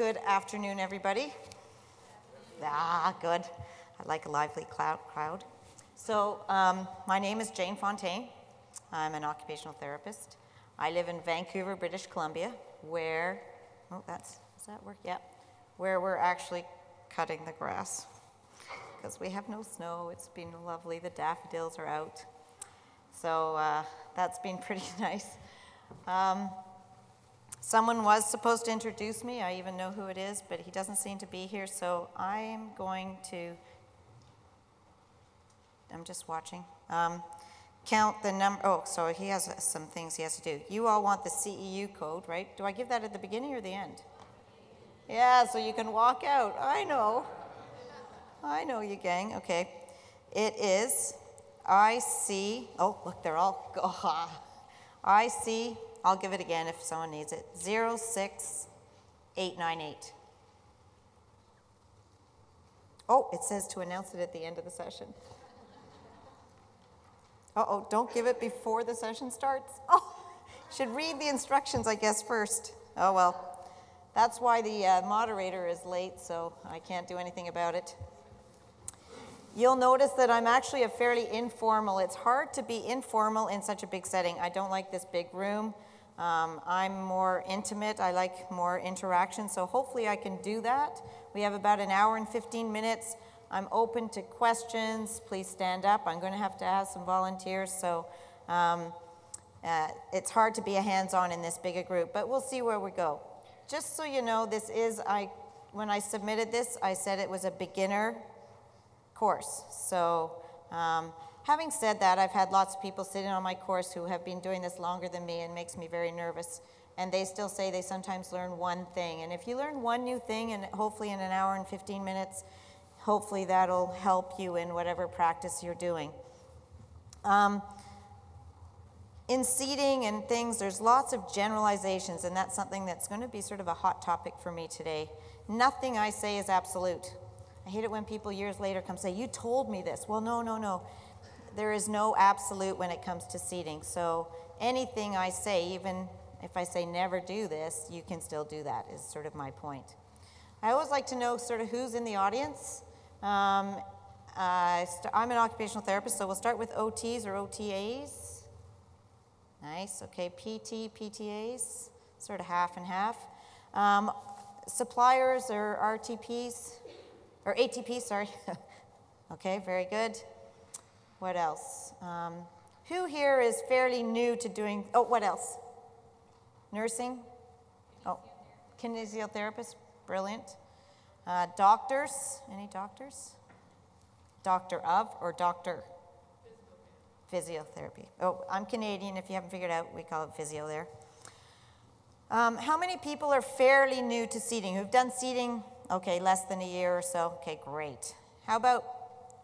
Good afternoon, everybody. Good. I like a lively crowd. So, my name is Jane Fontein. I'm an occupational therapist. I live in Vancouver, British Columbia, where, does that work? Yeah. Where we're actually cutting the grass because we have no snow. It's been lovely. The daffodils are out. So, that's been pretty nice. Someone was supposed to introduce me. I even know who it is, but he doesn't seem to be here, so I'm going to, I'm just watching, count the number. Oh, so he has some things he has to do. You all want the CEU code, right? Do I give that at the beginning or the end? Yeah, so you can walk out. I know you gang. Okay. It is IC, oh, look, they're all, IC, I'll give it again if someone needs it, 06898. Oh, it says to announce it at the end of the session. Uh-oh, don't give it before the session starts. Oh, should read the instructions, I guess, first. Oh, well, that's why the moderator is late, so I can't do anything about it. You'll notice that I'm actually a fairly informal. It's hard to be informal in such a big setting. I don't like this big room. I'm more intimate. I like more interaction, so hopefully I can do that. We have about an hour and 15 minutes. I'm open to questions. Please stand up. I'm going to have some volunteers, so it's hard to be a hands-on in this big a group, but we'll see where we go. Just so you know, when I submitted this, I said it was a beginner course. So having said that, I've had lots of people sitting on my course who have been doing this longer than me and makes me very nervous. And they still say they sometimes learn one thing. And if you learn one new thing, and hopefully in an hour and 15 minutes, hopefully that'll help you in whatever practice you're doing. In seating and things, there's lots of generalizations, and that's something that's going to be sort of a hot topic for me today. Nothing I say is absolute. I hate it when people years later come say, you told me this. Well, no. There is no absolute when it comes to seating. So anything I say, even if I say never do this, you can still do that, is sort of my point. I always like to know sort of who's in the audience. I'm an occupational therapist, so we'll start with OTs or OTAs. Nice, okay, PT, PTAs, sort of half and half. Suppliers or RTPs, or ATPs, sorry. Okay, very good. What else? Who here is fairly new to doing, what else? Nursing? Oh, kinesiotherapist, brilliant. Doctors, any doctors? Doctor of or doctor? Physiotherapy. Oh, I'm Canadian, if you haven't figured out, we call it physio there. How many people are fairly new to seating? Who've done seating, okay, less than a year or so? Okay, great. How about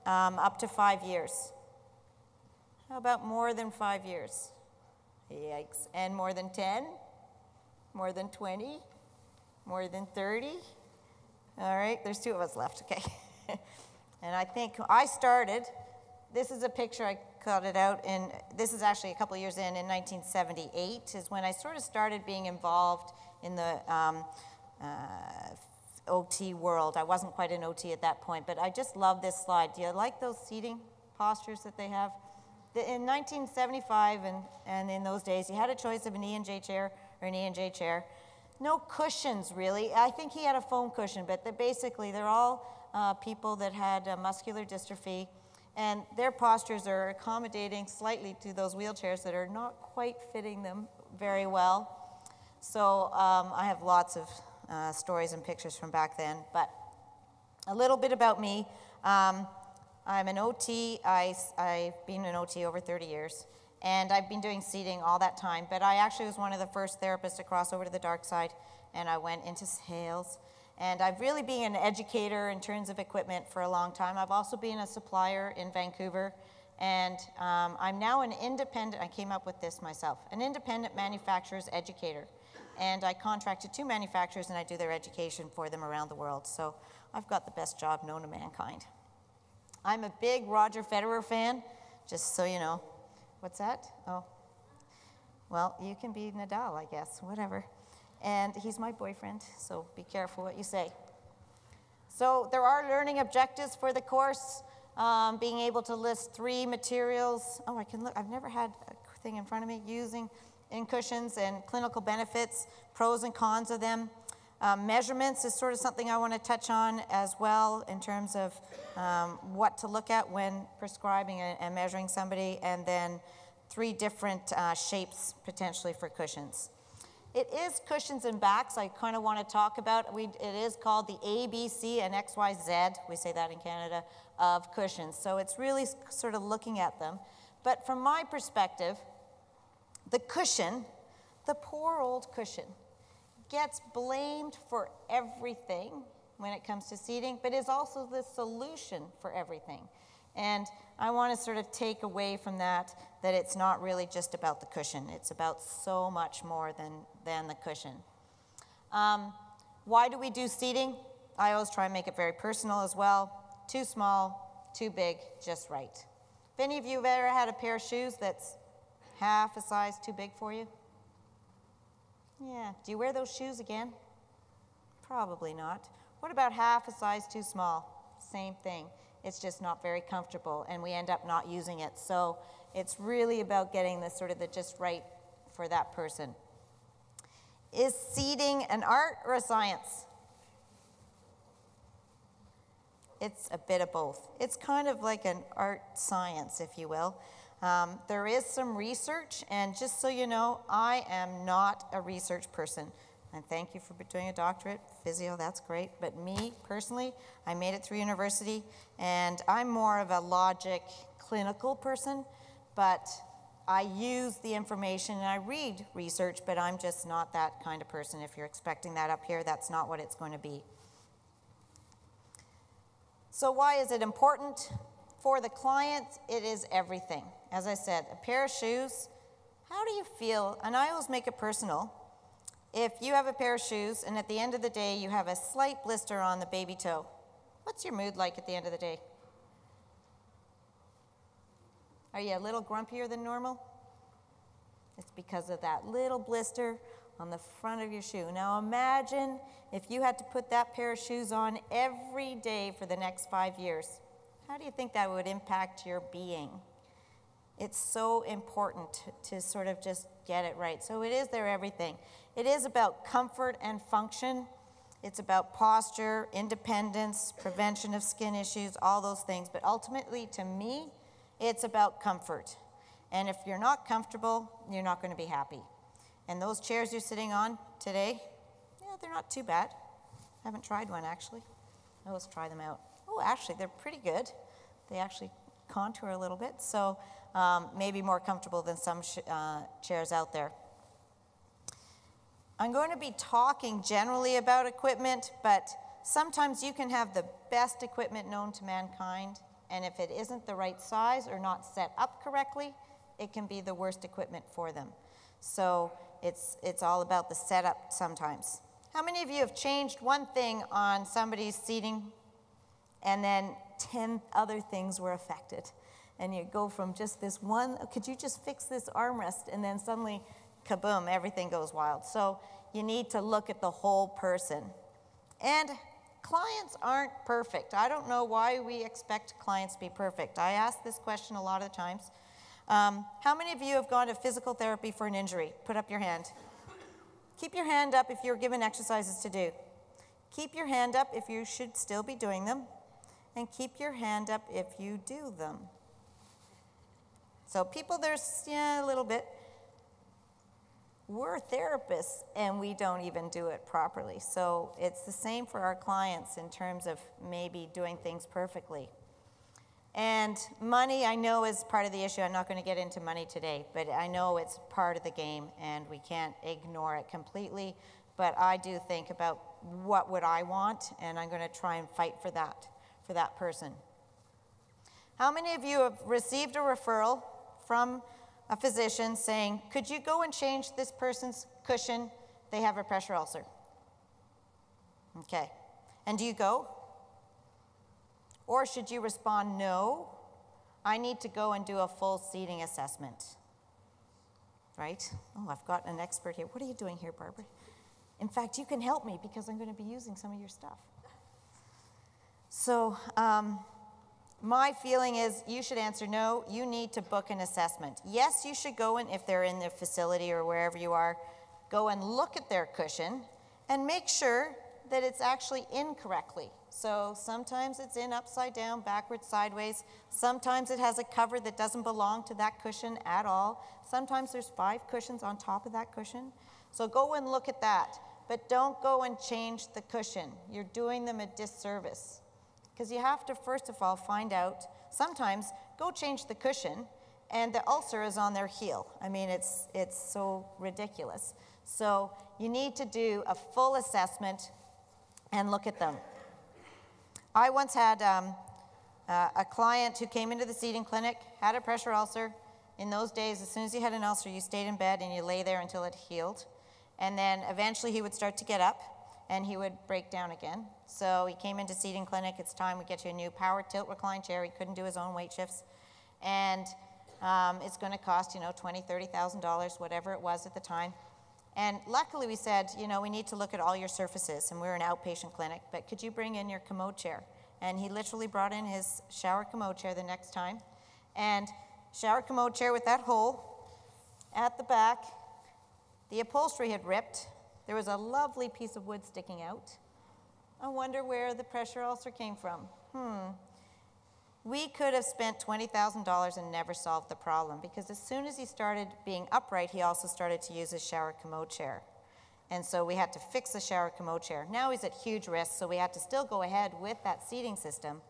up to 5 years? How about more than 5 years? Yikes. And more than 10? More than 20? More than 30? All right, there's 2 of us left, okay. And I think I started, this is a picture I cut it out in, this is actually a couple of years in 1978 is when I sort of started being involved in the OT world. I wasn't quite an OT at that point, but I just love this slide. Do you like those seating postures that they have? In 1975 and in those days, you had a choice of an E&J chair or an E&J chair. No cushions, really. I think he had a foam cushion, but they're all people that had muscular dystrophy, and their postures are accommodating slightly to those wheelchairs that are not quite fitting them very well. So I have lots of stories and pictures from back then, but a little bit about me. I'm an OT. I've been an OT over 30 years, and I've been doing seating all that time, but I actually was one of the first therapists to cross over to the dark side, and I went into sales. And I've really been an educator in terms of equipment for a long time. I've also been a supplier in Vancouver, and I'm now an independent, I came up with this myself, an independent manufacturer's educator. And I contracted 2 manufacturers, and I do their education for them around the world. So I've got the best job known to mankind. I'm a big Roger Federer fan, just so you know. What's that? Oh, well, you can be Nadal, I guess, whatever. and he's my boyfriend, so be careful what you say. So there are learning objectives for the course, being able to list 3 materials. Oh, I can look, I've never had a thing in front of me, using in cushions and clinical benefits, pros and cons of them. Measurements is sort of something I want to touch on as well in terms of what to look at when prescribing and measuring somebody, and then 3 different shapes potentially for cushions. It is cushions and backs I kind of want to talk about. It is called the A, B, C, and XYZ, we say that in Canada, of cushions. So it's really sort of looking at them. But from my perspective, the cushion, the poor old cushion, gets blamed for everything when it comes to seating, but is also the solution for everything. And I want to sort of take away from that it's not really just about the cushion. It's about so much more than the cushion. Why do we do seating? I always try and make it very personal as well. Too small, too big, just right. If any of you have ever had a pair of shoes that's half a size too big for you? Yeah. Do you wear those shoes again? Probably not. What about half a size too small? Same thing. It's just not very comfortable, and we end up not using it. So it's really about getting the sort of the just right for that person. Is seating an art or a science? It's a bit of both. It's kind of like an art science, if you will. There is some research, and just so you know, I am not a research person. And thank you for doing a doctorate, physio, that's great. But me, personally, I made it through university, and I'm more of a logic, clinical person, but I use the information and I read research, but I'm just not that kind of person. If you're expecting that up here, that's not what it's going to be. So why is it important? For the client, it is everything. As I said, a pair of shoes, how do you feel? And I always make it personal. If you have a pair of shoes and at the end of the day you have a slight blister on the baby toe, what's your mood like at the end of the day? Are you a little grumpier than normal? It's because of that little blister on the front of your shoe. Now imagine if you had to put that pair of shoes on every day for the next 5 years. How do you think that would impact your being? It's so important to sort of just get it right. So it is their everything. It is about comfort and function. It's about posture, independence, prevention of skin issues, all those things. But ultimately, to me, it's about comfort. And if you're not comfortable, you're not going to be happy. And those chairs you're sitting on today, yeah, they're not too bad. I haven't tried one, actually. Let's try them out. Oh, actually, they're pretty good. They actually contour a little bit, so maybe more comfortable than some chairs out there. I'm going to be talking generally about equipment, but sometimes you can have the best equipment known to mankind, and if it isn't the right size or not set up correctly, it can be the worst equipment for them. So it's all about the setup sometimes. How many of you have changed one thing on somebody's seating and then 10 other things were affected? And you go from just this one, could you just fix this armrest? And then suddenly, kaboom, everything goes wild. So you need to look at the whole person. And clients aren't perfect. I don't know why we expect clients to be perfect. I ask this question a lot of the times. How many of you have gone to physical therapy for an injury? Put up your hand. Keep your hand up if you're given exercises to do. Keep your hand up if you should still be doing them. And keep your hand up if you do them. So people, there's a little bit. We're therapists and we don't even do it properly. So it's the same for our clients in terms of maybe doing things perfectly. And money, I know, is part of the issue. I'm not going to get into money today, but I know it's part of the game and we can't ignore it completely. But I do think about what would I want, and I'm going to try and fight for that person. How many of you have received a referral from a physician saying, could you go and change this person's cushion? They have a pressure ulcer. Okay. And do you go? Or should you respond, no, I need to go and do a full seating assessment? Right? Oh, I've got an expert here. What are you doing here, Barbara? In fact, you can help me because I'm going to be using some of your stuff. So my feeling is you should answer no. You need to book an assessment. Yes, you should go in, if they're in the facility or wherever you are, go and look at their cushion and make sure that it's actually in correctly. So sometimes it's in upside down, backwards, sideways. Sometimes it has a cover that doesn't belong to that cushion at all. Sometimes there's 5 cushions on top of that cushion. So go and look at that. But don't go and change the cushion. You're doing them a disservice. Because you have to, first of all, find out, sometimes go change the cushion and the ulcer is on their heel. I mean, it's so ridiculous. So you need to do a full assessment and look at them. I once had a client who came into the seating clinic, had a pressure ulcer. In those days, as soon as you had an ulcer, you stayed in bed and you lay there until it healed. And then eventually he would start to get up and he would break down again. So he came into seating clinic. It's time we get you a new power tilt recline chair. He couldn't do his own weight shifts. And it's going to cost, $20,000, $30,000, whatever it was at the time. And luckily we said, we need to look at all your surfaces. And we're an outpatient clinic, but could you bring in your commode chair? And he literally brought in his shower commode chair the next time. And shower commode chair with that hole at the back. The upholstery had ripped. There was a lovely piece of wood sticking out. I wonder where the pressure ulcer came from. We could have spent $20,000 and never solved the problem, because as soon as he started being upright, he also started to use his shower commode chair. And so we had to fix the shower commode chair. Now he's at huge risk, so we had to still go ahead with that seating system,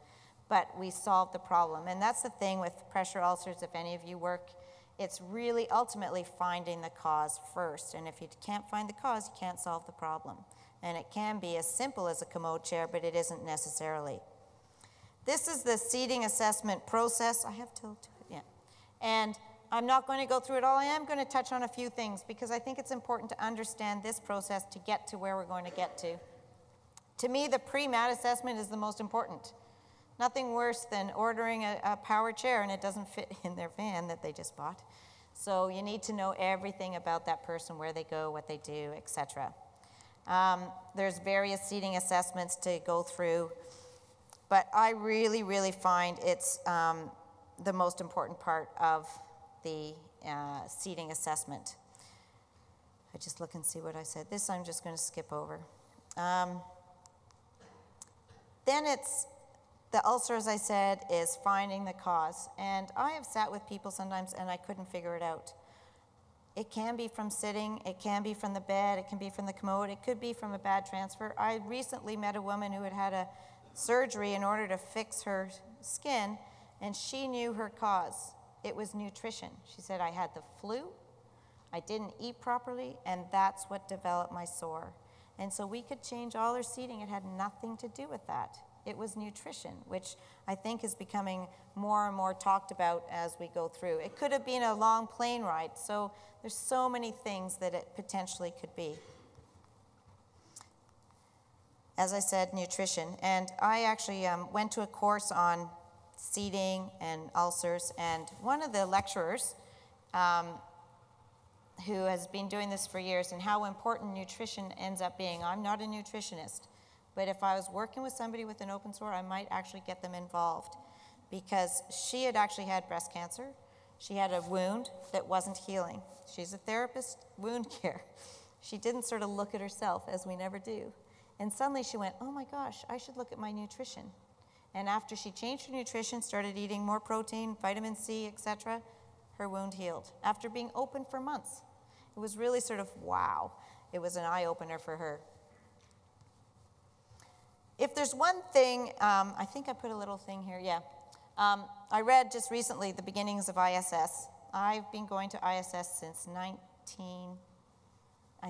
but we solved the problem. And that's the thing with pressure ulcers, if any of you work, it's really ultimately finding the cause first. And if you can't find the cause, you can't solve the problem. And it can be as simple as a commode chair, but it isn't necessarily. This is the seating assessment process. I have tilt to it, yeah. And I'm not going to go through it all. I am going to touch on a few things because I think it's important to understand this process to get to where we're going to get to. To me, the pre-mat assessment is the most important. Nothing worse than ordering a power chair and it doesn't fit in their van that they just bought. So you need to know everything about that person, where they go, what they do, etc. There's various seating assessments to go through, but I really, really find it's the most important part of the seating assessment. I just look and see what I said. This I'm just going to skip over. Then it's the ulcer, as I said, is finding the cause. And I have sat with people sometimes and I couldn't figure it out. It can be from sitting, it can be from the bed, it can be from the commode, it could be from a bad transfer. I recently met a woman who had had a surgery in order to fix her skin, and she knew her cause. It was nutrition. She said, I had the flu, I didn't eat properly, and that's what developed my sore. And so we could change all her seating. It had nothing to do with that. It was nutrition, which I think is becoming more and more talked about as we go through. It could have been a long plane ride, so there's so many things that it potentially could be. As I said, nutrition. And I actually went to a course on seating and ulcers, and one of the lecturers who has been doing this for years and how important nutrition ends up being. I'm not a nutritionist, but if I was working with somebody with an open sore, I might actually get them involved, because she had actually had breast cancer. She had a wound that wasn't healing. She's a therapist, wound care. She didn't sort of look at herself, as we never do. And suddenly she went, oh my gosh, I should look at my nutrition. And after she changed her nutrition, started eating more protein, vitamin C, etc., her wound healed after being open for months. It was really sort of, wow. It was an eye-opener for her. If there's one thing, I think I put a little thing here, yeah. I read just recently the beginnings of ISS. I've been going to ISS since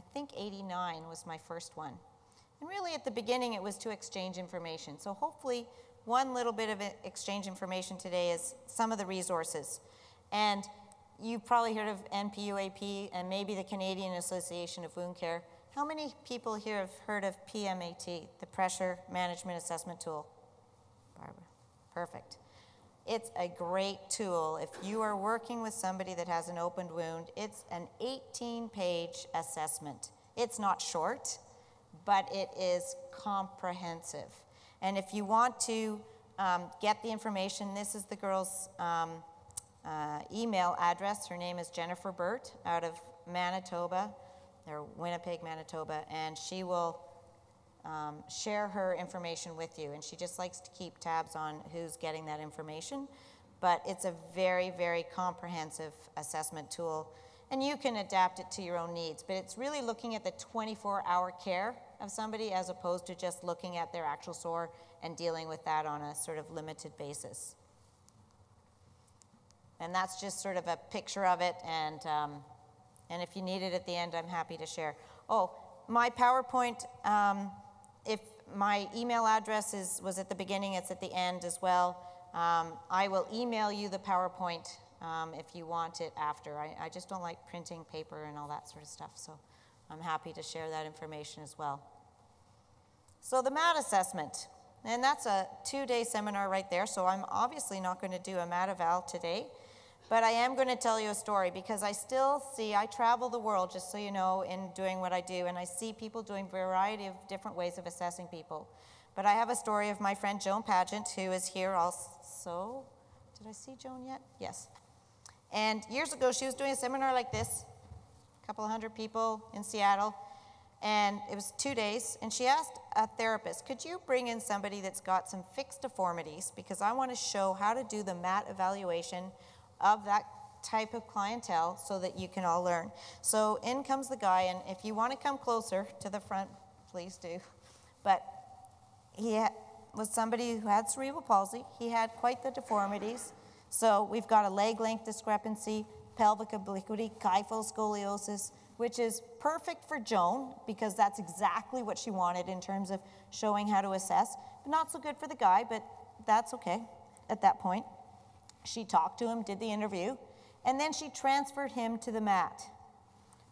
89 was my first one. And really at the beginning it was to exchange information. So hopefully one little bit of exchange information today is some of the resources. And you've probably heard of NPUAP and maybe the Canadian Association of Wound Care. How many people here have heard of PMAT, the Pressure Management Assessment Tool? Barbara, perfect. It's a great tool. If you are working with somebody that has an opened wound, it's an 18-page assessment. It's not short. but it is comprehensive. And if you want to get the information, this is the girl's email address. Her name is Jennifer Burt out of Manitoba, or Winnipeg, Manitoba, and she will share her information with you. And she just likes to keep tabs on who's getting that information. But it's a very, very comprehensive assessment tool, and you can adapt it to your own needs. But it's really looking at the 24-hour care of somebody as opposed to just looking at their actual sore and dealing with that on a sort of limited basis. And that's just sort of a picture of it, and if you need it at the end, I'm happy to share. Oh, my PowerPoint, if my email address was at the beginning, it's at the end as well. I will email you the PowerPoint if you want it after. I just don't like printing paper and all that sort of stuff, so I'm happy to share that information as well. So the MAT assessment, and that's a 2-day seminar right there, so I'm obviously not going to do a MAT eval today, but I am going to tell you a story because I still see, I travel the world, just so you know, in doing what I do, and I see people doing a variety of different ways of assessing people. But I have a story of my friend Joan Pageant, who is here also. Did I see Joan yet? Yes. And years ago, she was doing a seminar like this, a couple of hundred people in Seattle, and it was 2 days, and she asked a therapist, could you bring in somebody that's got some fixed deformities, because I want to show how to do the MAT evaluation of that type of clientele so that you can all learn. So in comes the guy, and if you want to come closer to the front, please do. But he was somebody who had cerebral palsy. He had quite the deformities. So we've got a leg length discrepancy, pelvic obliquity, kyphoscoliosis, which is perfect for Joan because that's exactly what she wanted in terms of showing how to assess. But not so good for the guy, but that's okay at that point. She talked to him, did the interview, and then she transferred him to the mat,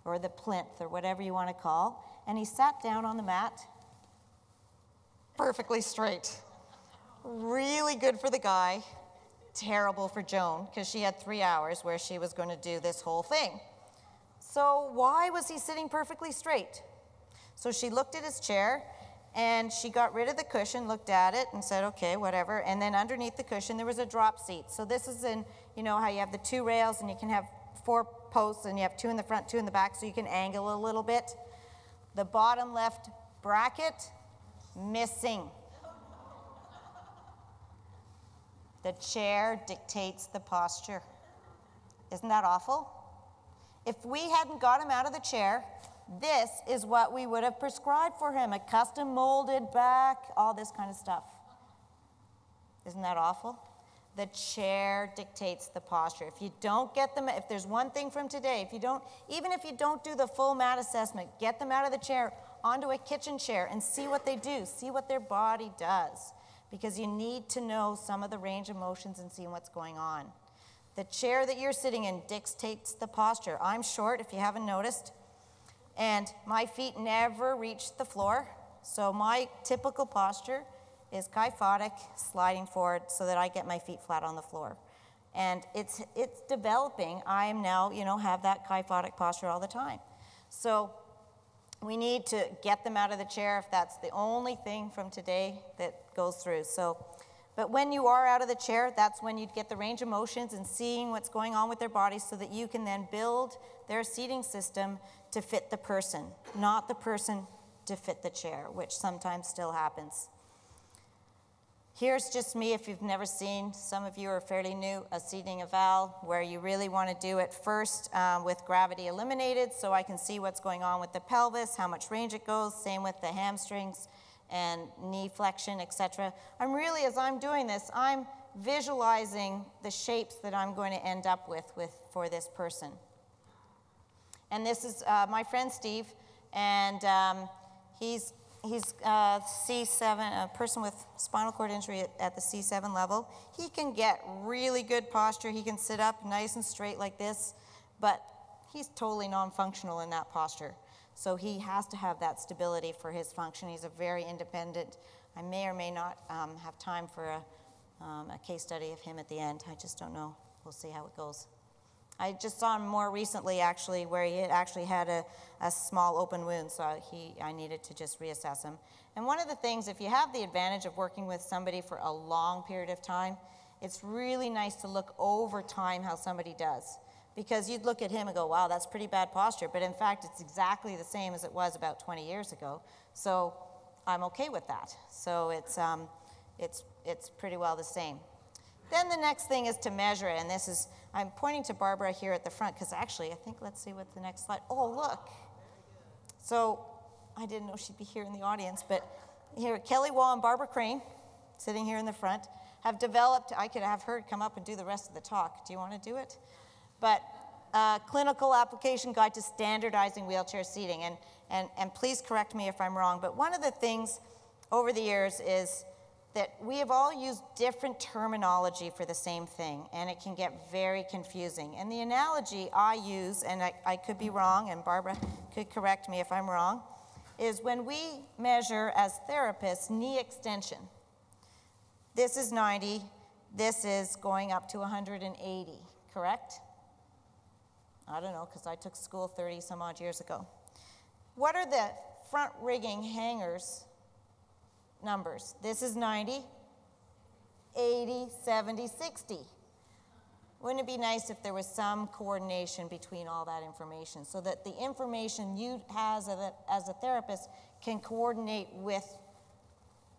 or the plinth, or whatever you want to call, and he sat down on the mat, perfectly straight. Really good for the guy, terrible for Joan, because she had 3 hours where she was going to do this whole thing. So why was he sitting perfectly straight? So she looked at his chair, and she got rid of the cushion, looked at it, and said, okay, whatever. And then underneath the cushion, there was a drop seat. So this is in, you know, how you have the 2 rails, and you can have 4 posts, and you have 2 in the front, 2 in the back, so you can angle a little bit. The bottom left bracket, missing. The chair dictates the posture. Isn't that awful? If we hadn't got him out of the chair, this is what we would have prescribed for him, a custom molded back, all this kind of stuff. Isn't that awful? The chair dictates the posture. If you don't get them, if there's one thing from today, even if you don't do the full MAT assessment, get them out of the chair onto a kitchen chair and see what they do, see what their body does, because you need to know some of the range of motions and see what's going on. The chair that you're sitting in dictates the posture. I'm short, if you haven't noticed, and my feet never reach the floor, so my typical posture is kyphotic, sliding forward so that I get my feet flat on the floor. And it's developing. I am now, have that kyphotic posture all the time. So we need to get them out of the chair if that's the only thing from today that goes through. But when you are out of the chair, that's when you get the range of motions and seeing what's going on with their bodies so that you can then build their seating system to fit the person, not the person to fit the chair, which sometimes still happens. Here's just me, if you've never seen, some of you are fairly new, a seating eval, where you really want to do it first with gravity eliminated so I can see what's going on with the pelvis, how much range it goes, same with the hamstrings and knee flexion, etc. As I'm doing this, I'm visualizing the shapes that I'm going to end up with for this person. And this is my friend Steve, and he's C7, a person with spinal cord injury at the C7 level. He can get really good posture. He can sit up nice and straight like this, but he's totally non-functional in that posture. So he has to have that stability for his function. He's a very independent. I may or may not have time for a case study of him at the end. I just don't know. We'll see how it goes. I just saw him more recently, actually, where he actually had a small open wound, so I needed to just reassess him. And one of the things, if you have the advantage of working with somebody for a long period of time, it's really nice to look over time how somebody does. Because you'd look at him and go, wow, that's pretty bad posture. But in fact, it's exactly the same as it was about 20 years ago. So I'm okay with that. So it's pretty well the same. Then the next thing is to measure it. And this is, I'm pointing to Barbara here at the front, because actually, I think, let's see what the next slide. Oh, look. So I didn't know she'd be here in the audience. But here, Kelly Wall and Barbara Crane, sitting here in the front, have developed, I could have her come up and do the rest of the talk. Do you want to do it? But clinical application guide to standardizing wheelchair seating. And please correct me if I'm wrong, but one of the things over the years is that we have all used different terminology for the same thing, and it can get very confusing. And the analogy I use, and I could be wrong, and Barbara could correct me if I'm wrong, is when we measure as therapists knee extension. This is 90, this is going up to 180, correct? I don't know, because I took school 30 some odd years ago. What are the front rigging hangers numbers? This is 90, 80, 70, 60. Wouldn't it be nice if there was some coordination between all that information so that the information you have as a therapist can coordinate with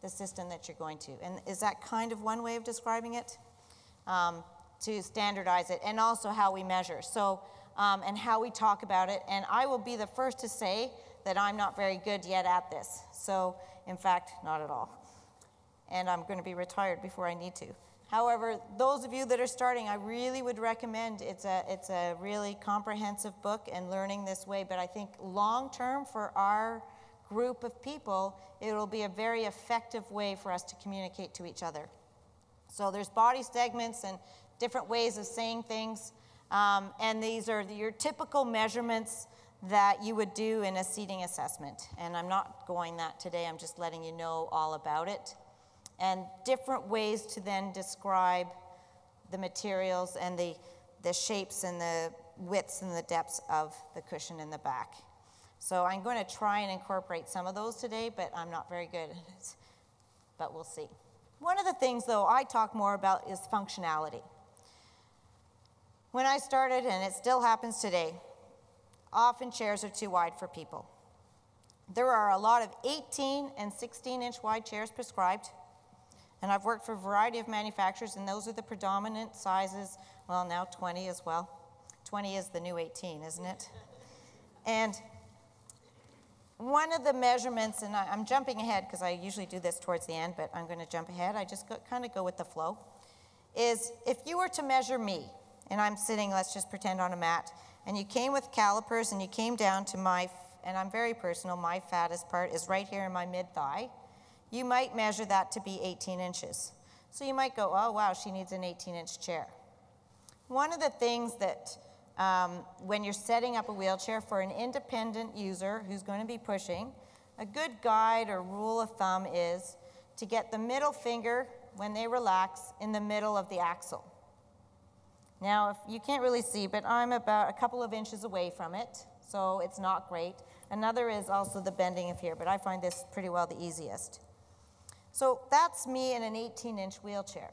the system that you're going to? And is that kind of one way of describing it? To standardize it, and also how we measure. So, and how we talk about it. And I will be the first to say that I'm not very good yet at this. So, in fact, not at all. And I'm going to be retired before I need to. However, those of you that are starting, I really would recommend, it's a really comprehensive book and learning this way, but I think long term for our group of people, it will be a very effective way for us to communicate to each other. So there's body segments and different ways of saying things, and these are your typical measurements that you would do in a seating assessment. And I'm not going that today, I'm just letting you know all about it. And different ways to then describe the materials and the shapes and the widths and the depths of the cushion in the back. So I'm going to try and incorporate some of those today, but I'm not very good at it. But we'll see. One of the things, though, I talk more about is functionality. When I started, and it still happens today, often chairs are too wide for people. There are a lot of 18 and 16-inch wide chairs prescribed. And I've worked for a variety of manufacturers, and those are the predominant sizes. Well, now 20 as well. 20 is the new 18, isn't it? And one of the measurements, and I'm jumping ahead because I usually do this towards the end, but I'm going to jump ahead. I just kind of go with the flow, is if you were to measure me, and I'm sitting, let's just pretend, on a mat, and you came with calipers and you came down to my, and I'm very personal, my fattest part is right here in my mid-thigh. You might measure that to be 18 inches. So you might go, oh, wow, she needs an 18-inch chair. One of the things that when you're setting up a wheelchair for an independent user who's going to be pushing, a good guide or rule of thumb is to get the middle finger, when they relax, in the middle of the axle. Now, if you can't really see, but I'm about a couple of inches away from it, so it's not great. Another is also the bending of here, but I find this pretty well the easiest. So that's me in an 18-inch wheelchair.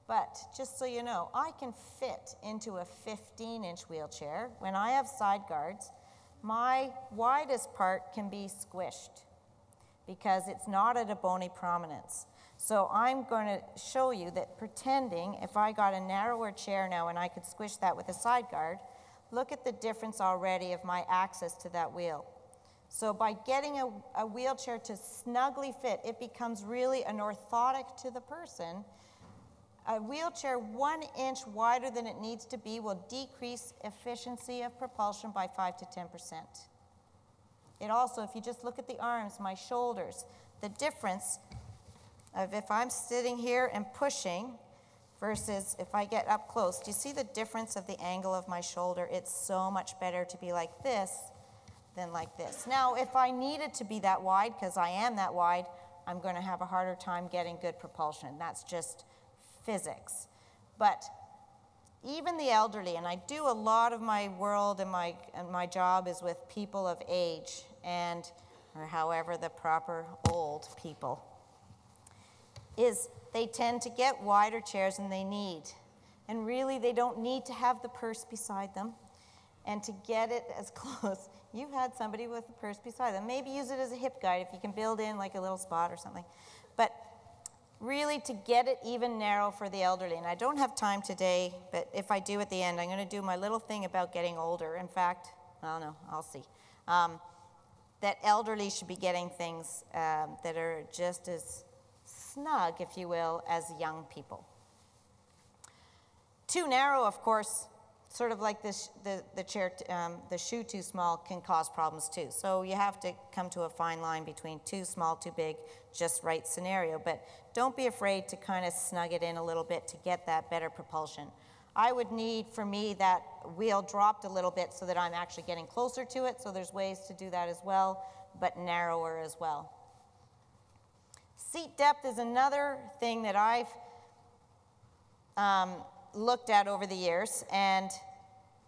But just so you know, I can fit into a 15-inch wheelchair. When I have side guards, my widest part can be squished because it's not at a bony prominence. So I'm going to show you that pretending if I got a narrower chair now and I could squish that with a side guard, look at the difference already of my access to that wheel. So by getting a wheelchair to snugly fit, it becomes really an orthotic to the person. A wheelchair 1 inch wider than it needs to be will decrease efficiency of propulsion by 5 to 10%. It also, if you just look at the arms, my shoulders, the difference of if I'm sitting here and pushing versus if I get up close, do you see the difference of the angle of my shoulder? It's so much better to be like this than like this. Now, if I needed to be that wide, because I am that wide, I'm going to have a harder time getting good propulsion. That's just physics. But even the elderly, and I do a lot of my world and my job is with people of age, or however the proper old people, is they tend to get wider chairs than they need. And really, they don't need to have the purse beside them. And to get it as close, you've had somebody with a purse beside them. Maybe use it as a hip guide if you can build in like a little spot or something. But really to get it even narrow for the elderly. And I don't have time today, but if I do at the end, I'm going to do my little thing about getting older. In fact, I don't know, I'll see. That elderly should be getting things that are just as snug, if you will, as young people. Too narrow, of course, sort of like this, the chair, the shoe too small can cause problems too. So you have to come to a fine line between too small, too big, just right scenario. But don't be afraid to kind of snug it in a little bit to get that better propulsion. I would need, for me, that wheel dropped a little bit so that I'm actually getting closer to it. So there's ways to do that as well, but narrower as well. Seat depth is another thing that I've looked at over the years, and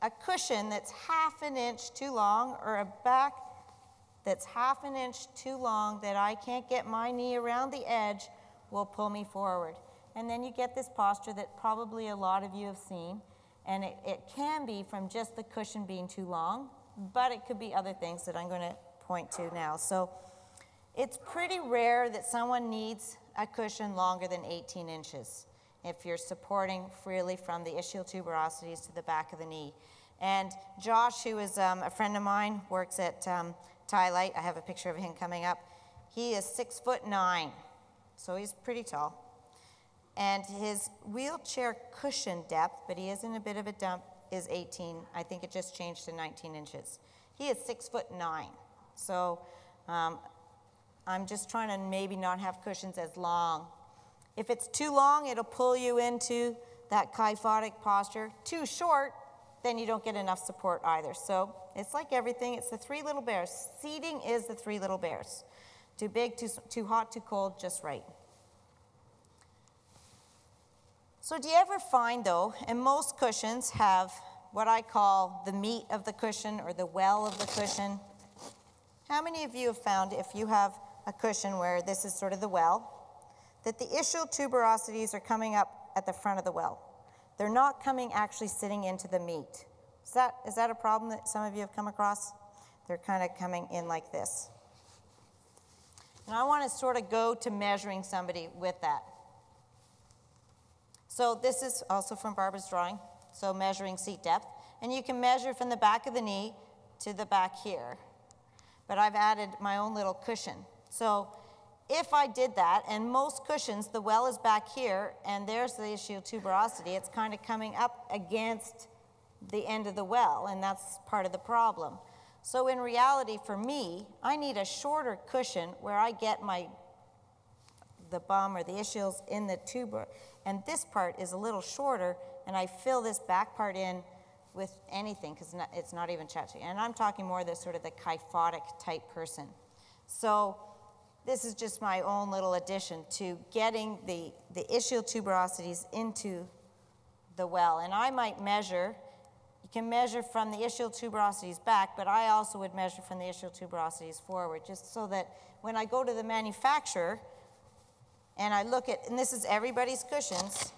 a cushion that's half an inch too long or a back that's half an inch too long that I can't get my knee around the edge will pull me forward. And then you get this posture that probably a lot of you have seen, and it can be from just the cushion being too long, but it could be other things that I'm going to point to now. So it's pretty rare that someone needs a cushion longer than 18 inches if you're supporting freely from the ischial tuberosities to the back of the knee. And Josh, who is a friend of mine, works at Tylight. I have a picture of him coming up. He is 6'9", so he's pretty tall. And his wheelchair cushion depth, but he is in a bit of a dump, is 18. I think it just changed to 19 inches. He is 6'9". So I'm just trying to maybe not have cushions as long. If it's too long, it'll pull you into that kyphotic posture. Too short, then you don't get enough support either. So it's like everything. It's the three little bears. Seating is the three little bears. Too big, too hot, too cold, just right. So do you ever find, though, and most cushions have what I call the meat of the cushion or the well of the cushion. How many of you have found, if you have a cushion where this is sort of the well, that the ischial tuberosities are coming up at the front of the well? They're not coming actually sitting into the meat. Is that a problem that some of you have come across? They're kind of coming in like this. And I want to sort of go to measuring somebody with that. So this is also from Barbara's drawing, so measuring seat depth. And you can measure from the back of the knee to the back here. But I've added my own little cushion. So if I did that, and most cushions, the well is back here, and there's the ischial tuberosity, it's kind of coming up against the end of the well, and that's part of the problem. So in reality, for me, I need a shorter cushion where I get the bum or the ischials in the tuber, and this part is a little shorter, and I fill this back part in with anything, because it's not even chachi. And I'm talking more the sort of the kyphotic type person. So this is just my own little addition to getting the ischial tuberosities into the well. And I might measure, you can measure from the ischial tuberosities back, but I also would measure from the ischial tuberosities forward, just so that when I go to the manufacturer and I look at, and this is everybody's cushions,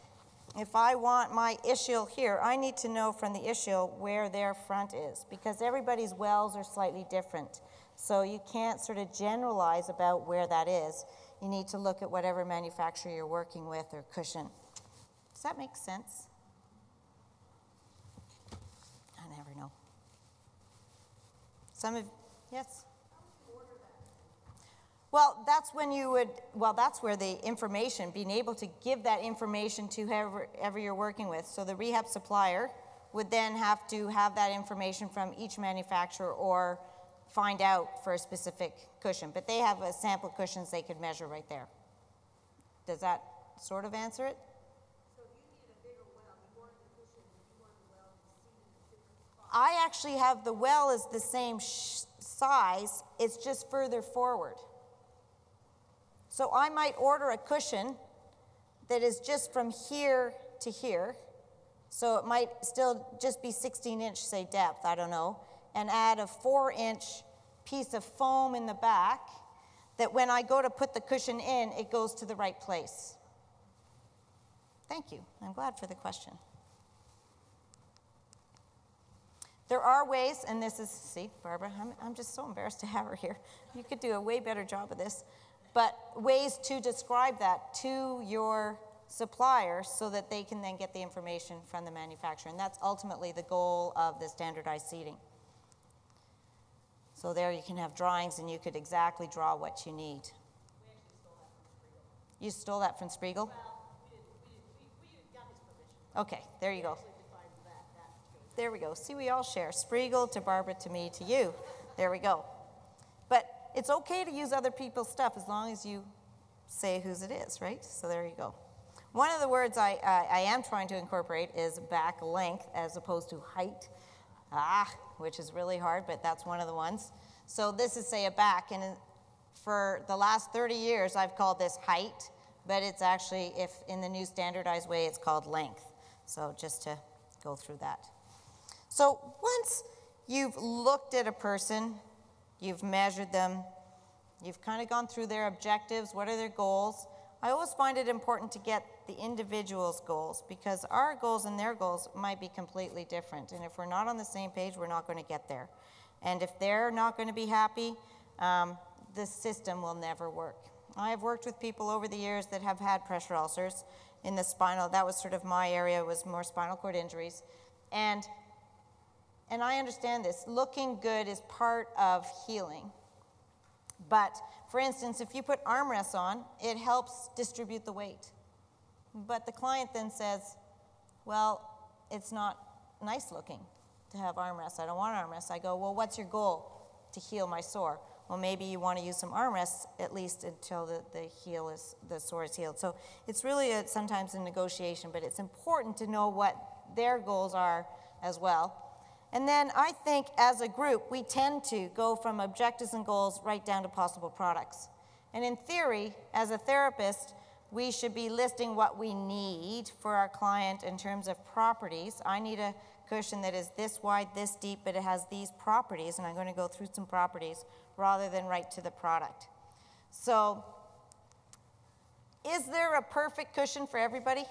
if I want my ischial here, I need to know from the ischial where their front is, because everybody's wells are slightly different. So you can't sort of generalize about where that is. You need to look at whatever manufacturer you're working with or cushion. Does that make sense? I never know. Yes? Well, that's when that's where the information, being able to give that information to whoever you're working with. So the rehab supplier would then have to have that information from each manufacturer or find out for a specific cushion. But they have a sample cushions they could measure right there. Does that sort of answer it? So if you need a bigger well, you want the cushion, you want the well to be seated in a different spot. I actually have the well is the same size, it's just further forward. So I might order a cushion that is just from here to here, So it might still just be 16-inch, say, depth, I don't know, and add a 4-inch piece of foam in the back that when I go to put the cushion in, it goes to the right place. Thank you. I'm glad for the question. There are ways, and this is, see, Barbara, I'm just so embarrassed to have her here. You could do a way better job of this. But ways to describe that to your supplier so that they can then get the information from the manufacturer. And that's ultimately the goal of the standardized seating. So there you can have drawings and you could exactly draw what you need. You stole that from Spriegel? Well, we got his permission. Okay, there you go. Actually defined that. There we go. See, we all share. Spriegel to Barbara to me to you. There we go. But it's okay to use other people's stuff as long as you say whose it is, right? So there you go. One of the words I am trying to incorporate is back length as opposed to height. Which is really hard, but that's one of the ones. So this is, say, a back, and for the last 30 years, I've called this height, but it's actually, if in the new standardized way, it's called length. So just to go through that. So once you've looked at a person, you've measured them, you've kind of gone through their objectives, what are their goals, I always find it important to get the individual's goals because our goals and their goals might be completely different. And if we're not on the same page, we're not going to get there. And if they're not going to be happy, the system will never work. I have worked with people over the years that have had pressure ulcers in the spinal. That was sort of my area, was more spinal cord injuries. And I understand this. Looking good is part of healing. But, for instance, if you put armrests on, it helps distribute the weight. But the client then says, well, it's not nice looking to have armrests. I don't want armrests. I go, well, what's your goal? To heal my sore. Well, maybe you want to use some armrests at least until the sore is healed. So it's really sometimes a negotiation, but it's important to know what their goals are as well. And then I think as a group, we tend to go from objectives and goals right down to possible products. And in theory, as a therapist, we should be listing what we need for our client in terms of properties. I need a cushion that is this wide, this deep, but it has these properties, and I'm going to go through some properties rather than right to the product. So, is there a perfect cushion for everybody?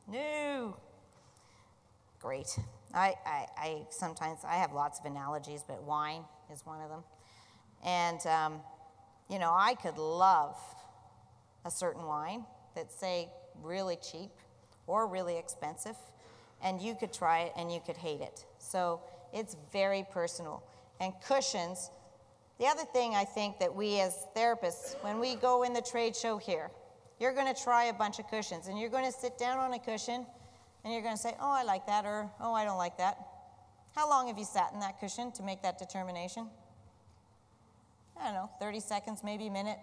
No. Great. Sometimes I have lots of analogies, but wine is one of them. And, you know, I could love a certain wine that's, say, really cheap or really expensive, and you could try it and you could hate it. So it's very personal. And cushions, the other thing I think that we as therapists, when we go in the trade show here, you're going to try a bunch of cushions, and you're going to sit down on a cushion, and you're going to say, oh, I like that, or oh, I don't like that. How long have you sat in that cushion to make that determination? I don't know, 30 seconds, maybe a minute.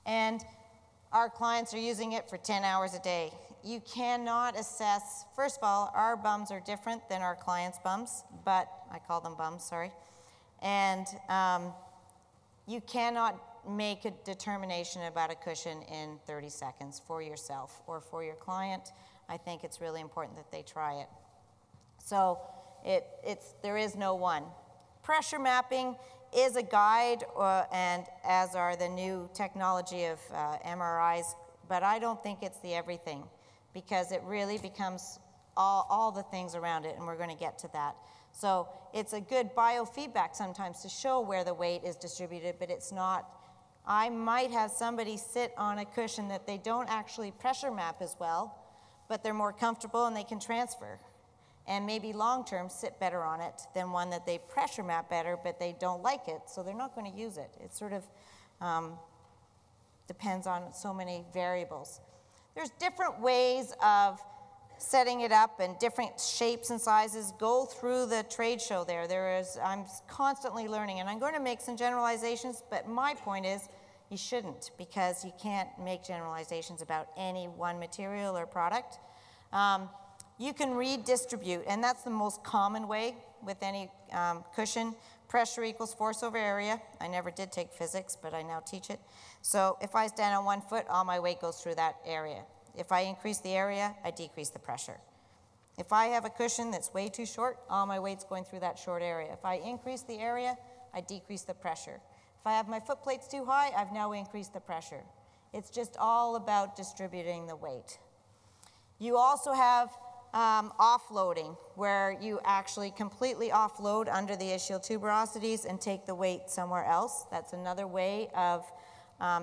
And our clients are using it for 10 hours a day. You cannot assess, first of all, our bums are different than our clients' bums, but I call them bums, sorry. And you cannot make a determination about a cushion in 30 seconds for yourself or for your client. I think it's really important that they try it. So there is no one. Pressure mapping is a guide, and as are the new technology of MRIs, but I don't think it's the everything because it really becomes all the things around it, and we're going to get to that. So it's a good biofeedback sometimes to show where the weight is distributed, but it's not. I might have somebody sit on a cushion that they don't actually pressure map as well, but they're more comfortable and they can transfer. And maybe long-term sit better on it than one that they pressure map better, but they don't like it, so they're not going to use it. It sort of depends on so many variables. There's different ways of setting it up and different shapes and sizes. Go through the trade show there. I'm constantly learning, and I'm going to make some generalizations, but my point is you shouldn't, because you can't make generalizations about any one material or product. You can redistribute, and that's the most common way with any cushion. Pressure equals force over area. I never did take physics, but I now teach it. So if I stand on 1 foot, all my weight goes through that area. If I increase the area, I decrease the pressure. If I have a cushion that's way too short, all my weight's going through that short area. If I increase the area, I decrease the pressure. If I have my foot plates too high, I've now increased the pressure. It's just all about distributing the weight. You also have offloading, where you actually completely offload under the ischial tuberosities and take the weight somewhere else. That's another way of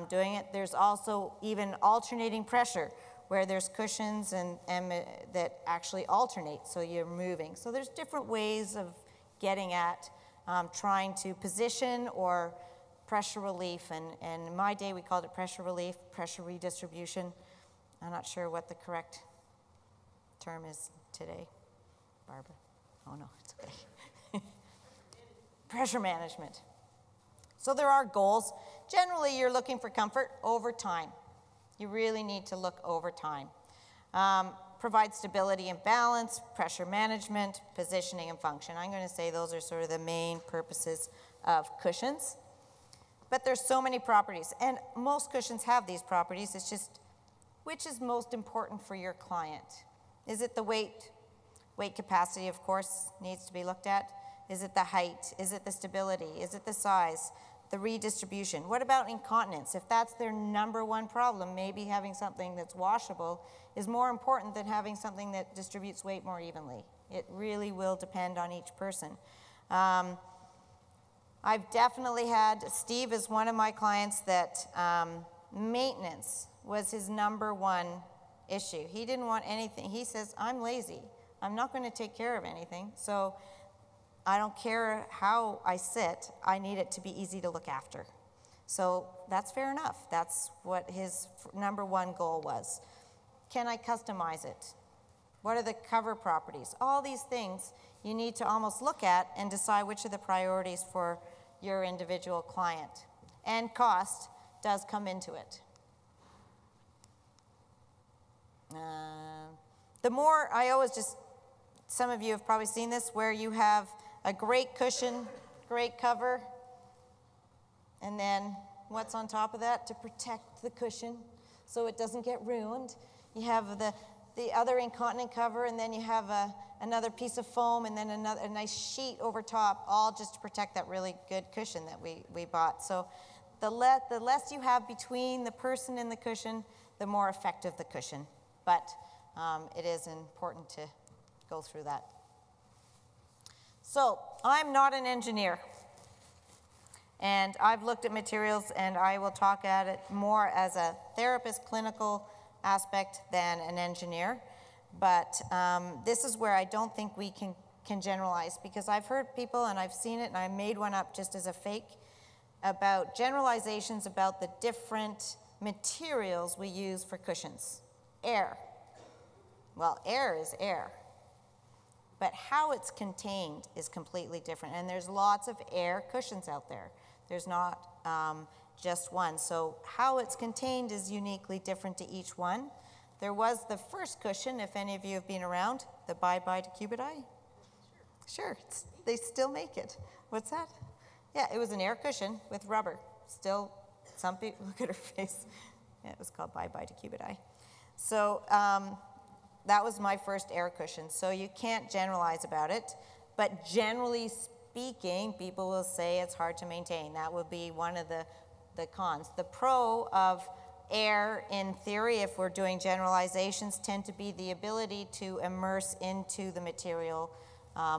doing it. There's also even alternating pressure, where there's cushions and that actually alternate, so you're moving. So there's different ways of getting at trying to position or pressure relief, and in my day we called it pressure relief, pressure redistribution. I'm not sure what the correct term is today. Barbara? Oh no, it's okay. Pressure management. So there are goals. Generally, you're looking for comfort over time. You really need to look over time. Provide stability and balance, pressure management, positioning and function. I'm going to say those are sort of the main purposes of cushions. But there's so many properties, and most cushions have these properties. It's just, which is most important for your client? Is it the weight? Weight capacity, of course, needs to be looked at. Is it the height? Is it the stability? Is it the size? The redistribution. What about incontinence? If that's their number one problem, maybe having something that's washable is more important than having something that distributes weight more evenly. It really will depend on each person. I've definitely had, Steve is one of my clients that maintenance was his number one issue. He didn't want anything. He says, I'm lazy. I'm not going to take care of anything. So I don't care how I sit. I need it to be easy to look after. So that's fair enough. That's what his number one goal was. Can I customize it? What are the cover properties? All these things you need to almost look at and decide which are the priorities for your individual client. And cost does come into it. The more, I always just, some of you have probably seen this, where you have a great cushion, great cover, and then what's on top of that to protect the cushion so it doesn't get ruined? You have the other incontinent cover, and then you have another piece of foam, and then a nice sheet over top, all just to protect that really good cushion that we bought. So the less you have between the person and the cushion, the more effective the cushion. But it is important to go through that. So I'm not an engineer, and I've looked at materials, and I will talk at it more as a therapist, clinical aspect than an engineer. But this is where I don't think we can generalize, because I've heard people, and I've seen it, and I made one up just as a fake, about generalizations about the different materials we use for cushions. Air. Well, air is air. But how it's contained is completely different. And there's lots of air cushions out there. There's not just one. So how it's contained is uniquely different to each one. There was the first cushion, if any of you have been around, the bye-bye to Cubidai. Sure, they still make it. What's that? Yeah, it was an air cushion with rubber. Still, some people, look at her face. Yeah, it was called bye-bye to Cubidai. So that was my first air cushion. So you can't generalize about it. But generally speaking, people will say it's hard to maintain. That would be one of the cons. The pro of air, in theory, if we're doing generalizations, tend to be the ability to immerse into the material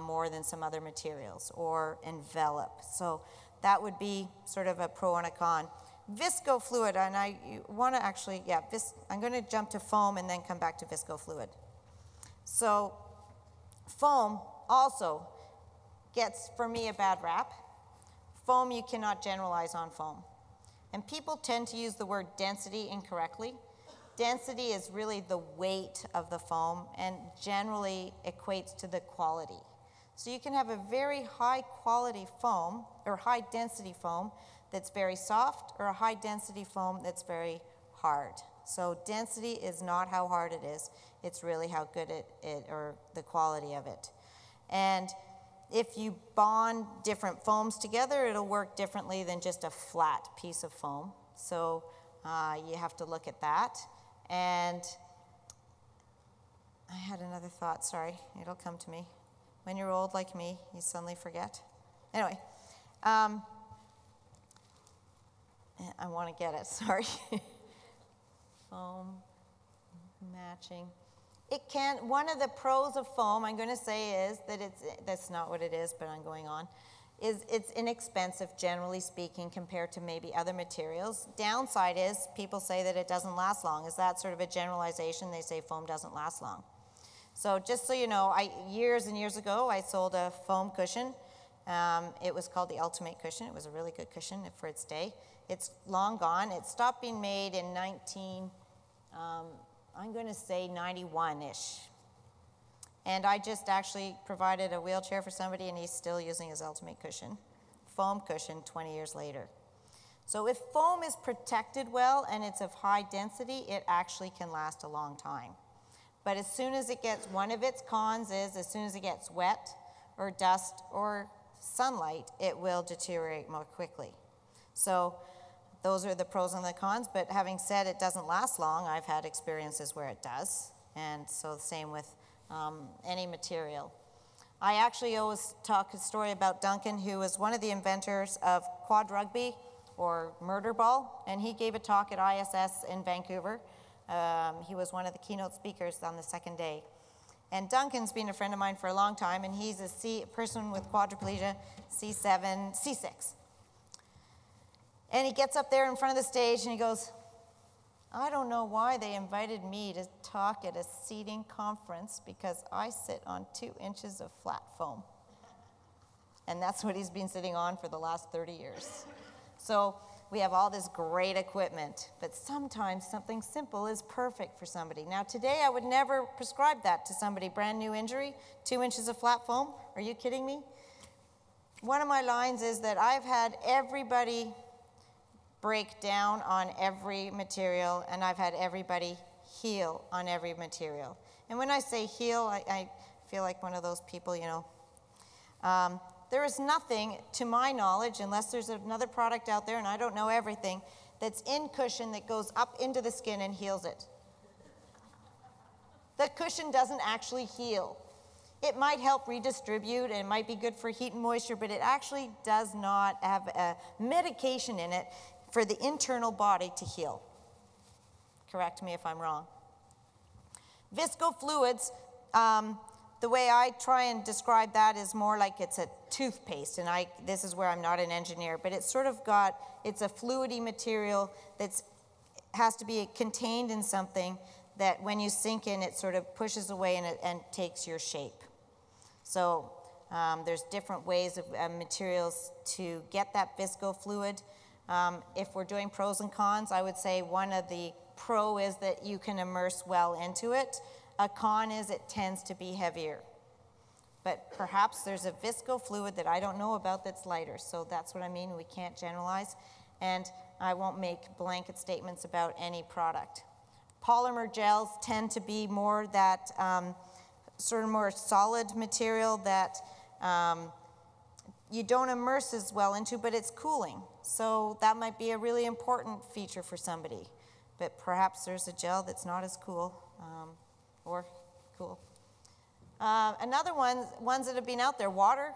more than some other materials, or envelop. So that would be sort of a pro and a con. Visco fluid, and I want to actually, yeah, I'm going to jump to foam and then come back to visco fluid. So foam also gets, for me, a bad rap. Foam, you cannot generalize on foam. And people tend to use the word density incorrectly. Density is really the weight of the foam and generally equates to the quality. So you can have a very high quality foam or high density foam that's very soft, or a high density foam that's very hard. So density is not how hard it is, it's really how good it or the quality of it. And if you bond different foams together, it'll work differently than just a flat piece of foam. So you have to look at that. And I had another thought, sorry, it'll come to me. When you're old like me, you suddenly forget. Anyway, I want to get it, sorry. Foam matching. It can, one of the pros of foam, I'm going to say, is that that's not what it is, but I'm going on, is it's inexpensive, generally speaking, compared to maybe other materials. Downside is people say that it doesn't last long. Is that sort of a generalization? They say foam doesn't last long. So just so you know, years and years ago, I sold a foam cushion. It was called the Ultimate Cushion. It was a really good cushion for its day. It's long gone. It stopped being made in I'm going to say 91-ish. And I just actually provided a wheelchair for somebody, and he's still using his Ultimate Cushion, foam cushion 20 years later. So if foam is protected well and it's of high density, it actually can last a long time. But as soon as it gets, one of its cons is as soon as it gets wet or dust or sunlight, it will deteriorate more quickly. So those are the pros and the cons, but having said it doesn't last long, I've had experiences where it does, and so the same with any material. I actually always talk a story about Duncan, who was one of the inventors of quad rugby, or murder ball, and he gave a talk at ISS in Vancouver. He was one of the keynote speakers on the second day. And Duncan's been a friend of mine for a long time, and he's a person with quadriplegia, C6. And he gets up there in front of the stage and he goes, I don't know why they invited me to talk at a seating conference because I sit on 2 inches of flat foam. And that's what he's been sitting on for the last 30 years. So we have all this great equipment, but sometimes something simple is perfect for somebody. Now today I would never prescribe that to somebody, brand new injury, 2 inches of flat foam. Are you kidding me? One of my lines is that I've had everybody break down on every material, and I've had everybody heal on every material. And when I say heal, I feel like one of those people, you know. There is nothing, to my knowledge, unless there's another product out there, and I don't know everything, that's in cushion that goes up into the skin and heals it. The cushion doesn't actually heal. It might help redistribute, and it might be good for heat and moisture, but it actually does not have a medication in it for the internal body to heal. Correct me if I'm wrong. Viscofluids, the way I try and describe that is more like it's a toothpaste, and this is where I'm not an engineer, but it's sort of it's a fluidy material that has to be contained in something that when you sink in, it sort of pushes away and takes your shape. So there's different ways of materials to get that viscofluid. If we're doing pros and cons, I would say one of the pro is that you can immerse well into it. A con is it tends to be heavier. But perhaps there's a viscofluid that I don't know about that's lighter. So that's what I mean. We can't generalize. And I won't make blanket statements about any product. Polymer gels tend to be more that sort of more solid material that you don't immerse as well into, but it's cooling. So that might be a really important feature for somebody. But perhaps there's a gel that's not as cool, or cool. Another ones that have been out there, water.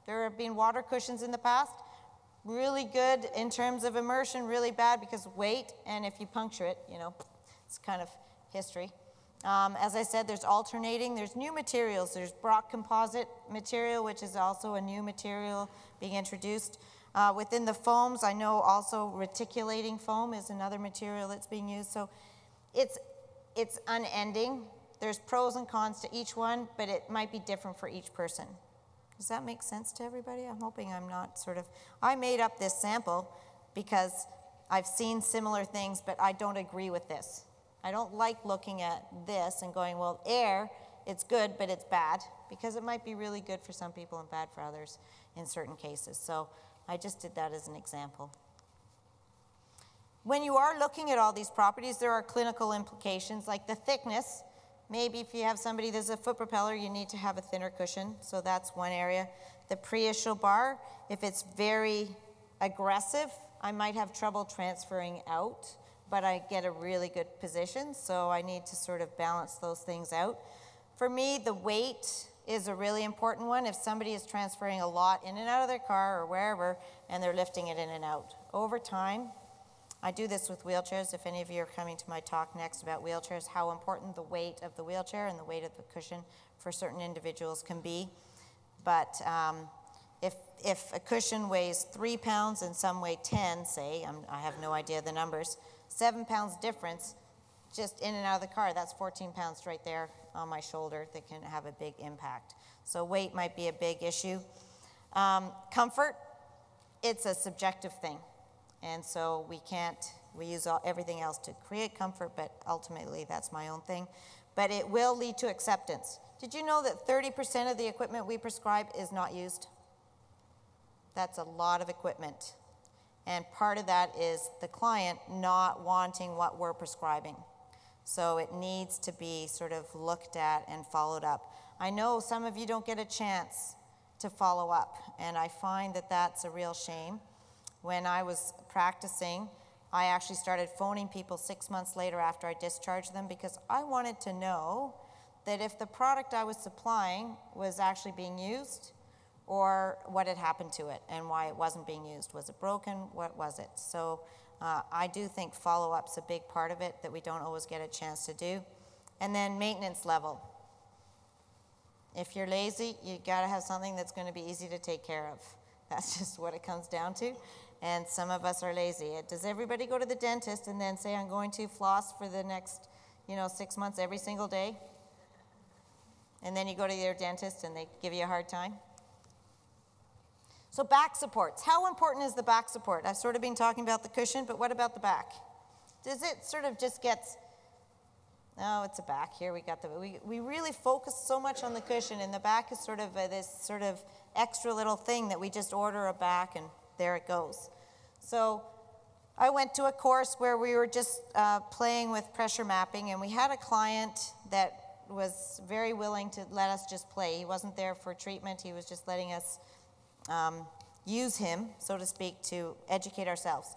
There have been water cushions in the past. Really good in terms of immersion, really bad because of weight, and if you puncture it, you know, it's kind of history. As I said, there's alternating. There's new materials. There's Brock composite material, which is also a new material being introduced. Within the foams, I know also reticulating foam is another material that's being used. So it's unending. There's pros and cons to each one, but it might be different for each person. Does that make sense to everybody? I'm hoping I'm not sort of... I made up this sample because I've seen similar things, but I don't agree with this. I don't like looking at this and going, well, air, it's good, but it's bad, because it might be really good for some people and bad for others in certain cases. So I just did that as an example. When you are looking at all these properties, there are clinical implications, like the thickness. Maybe if you have somebody that's a foot propeller, you need to have a thinner cushion, so that's one area. The pre-ischial bar, if it's very aggressive, I might have trouble transferring out but I get a really good position, so I need to sort of balance those things out. For me, the weight is a really important one. If somebody is transferring a lot in and out of their car or wherever, and they're lifting it in and out. Over time, I do this with wheelchairs. If any of you are coming to my talk next about wheelchairs, how important the weight of the wheelchair and the weight of the cushion for certain individuals can be. But if a cushion weighs 3 pounds and some weigh 10, say, I have no idea the numbers, 7 pounds difference just in and out of the car, that's 14 pounds right there on my shoulder that can have a big impact. So weight might be a big issue. Comfort, it's a subjective thing. And so we use everything else to create comfort, but ultimately that's my own thing. But it will lead to acceptance. Did you know that 30% of the equipment we prescribe is not used? That's a lot of equipment. And part of that is the client not wanting what we're prescribing. So it needs to be sort of looked at and followed up. I know some of you don't get a chance to follow up, and I find that that's a real shame. When I was practicing, I actually started phoning people 6 months later after I discharged them because I wanted to know that if the product I was supplying was actually being used or what had happened to it and why it wasn't being used. Was it broken? What was it? So I do think follow-up's a big part of it that we don't always get a chance to do. And then maintenance level. If you're lazy, you got to have something that's going to be easy to take care of. That's just what it comes down to. And some of us are lazy. Does everybody go to the dentist and then say, I'm going to floss for the next, 6 months every single day? And then you go to your dentist and they give you a hard time? So back supports. How important is the back support? I've sort of been talking about the cushion, but what about the back? Does it sort of just get, oh, it's a back. Here we got we really focus so much on the cushion, and the back is sort of this sort of extra little thing that we just order a back and there it goes. So I went to a course where we were just playing with pressure mapping, and we had a client that was very willing to let us just play. He wasn't there for treatment. He was just letting us use him, so to speak, to educate ourselves.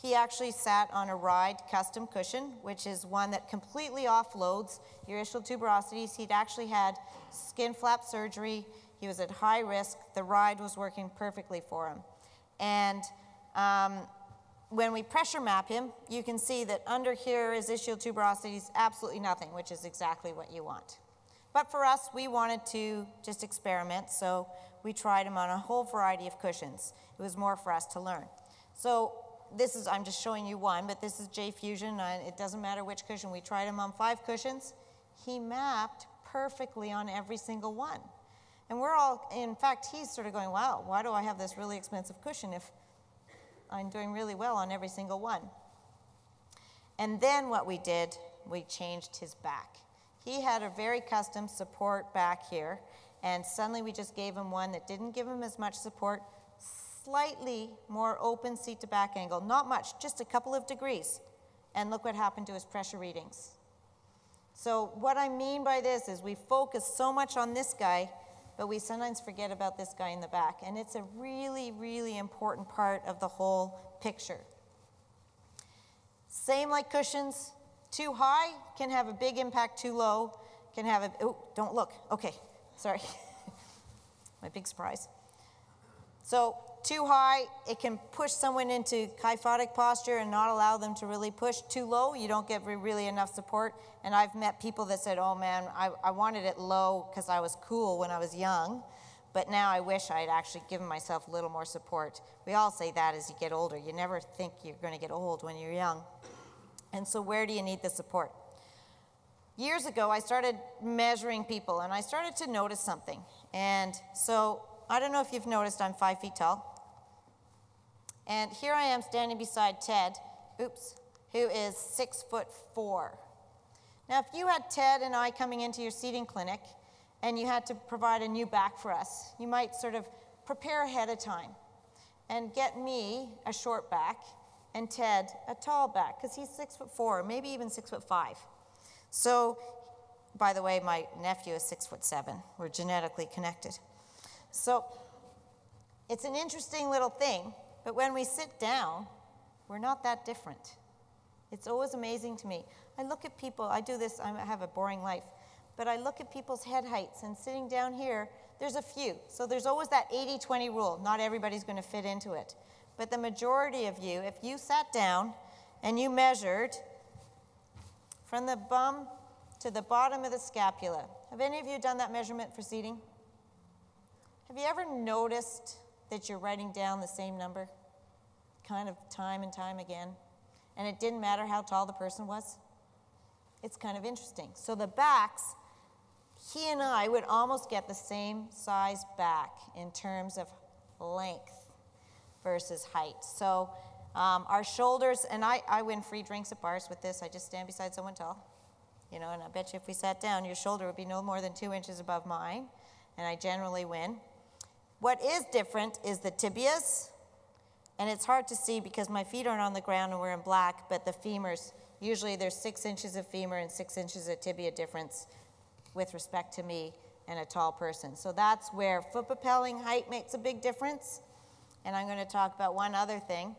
He actually sat on a Ride custom cushion, which is one that completely offloads your ischial tuberosities. He'd actually had skin flap surgery. He was at high risk. The Ride was working perfectly for him. And when we pressure map him, you can see that under here is ischial tuberosities, absolutely nothing, which is exactly what you want. But for us, we wanted to just experiment, so we tried him on a whole variety of cushions. It was more for us to learn. So this is, I'm just showing you one, but this is J-Fusion. It doesn't matter which cushion. We tried him on 5 cushions. He mapped perfectly on every single one. And we're all, in fact, he's sort of going, wow, why do I have this really expensive cushion if I'm doing really well on every single one? And then what we did, we changed his back. He had a very custom support back here, and suddenly we just gave him one that didn't give him as much support, slightly more open seat to back angle, not much, just a couple of degrees. And look what happened to his pressure readings. So what I mean by this is we focus so much on this guy, but we sometimes forget about this guy in the back. And it's a really, really important part of the whole picture. Same like cushions, too high can have a big impact, too low can have a, oh, don't look, okay, sorry. My big surprise. So too high, it can push someone into kyphotic posture and not allow them to really push. Too low, you don't get really enough support. And I've met people that said, oh man, I wanted it low because I was cool when I was young, but now I wish I'd actually given myself a little more support. We all say that as you get older. You never think you're going to get old when you're young. And so where do you need the support? Years ago, I started measuring people, and I started to notice something. And so I don't know if you've noticed, I'm 5 feet tall. And here I am standing beside Ted, oops, who is 6'4". Now, if you had Ted and I coming into your seating clinic, and you had to provide a new back for us, you might sort of prepare ahead of time and get me a short back and Ted a tall back, because he's 6'4", maybe even 6'5". So, by the way, my nephew is 6'7". We're genetically connected. So, it's an interesting little thing, but when we sit down, we're not that different. It's always amazing to me. I look at people, I do this, I have a boring life, but I look at people's head heights, and sitting down here, there's a few. So there's always that 80-20 rule. Not everybody's going to fit into it. But the majority of you, if you sat down and you measured from the bum to the bottom of the scapula, have any of you done that measurement for seating? Have you ever noticed that you're writing down the same number kind of time and time again, and it didn't matter how tall the person was? It's kind of interesting. So the backs, he and I would almost get the same size back in terms of length versus height. So our shoulders, and I win free drinks at bars with this. I just stand beside someone tall, you know, and I bet you if we sat down, your shoulder would be no more than 2 inches above mine, and I generally win. What is different is the tibias, and it's hard to see because my feet aren't on the ground and we're in black, but the femurs, usually there's 6 inches of femur and 6 inches of tibia difference with respect to me and a tall person. So that's where foot propelling height makes a big difference. And I'm going to talk about one other thing.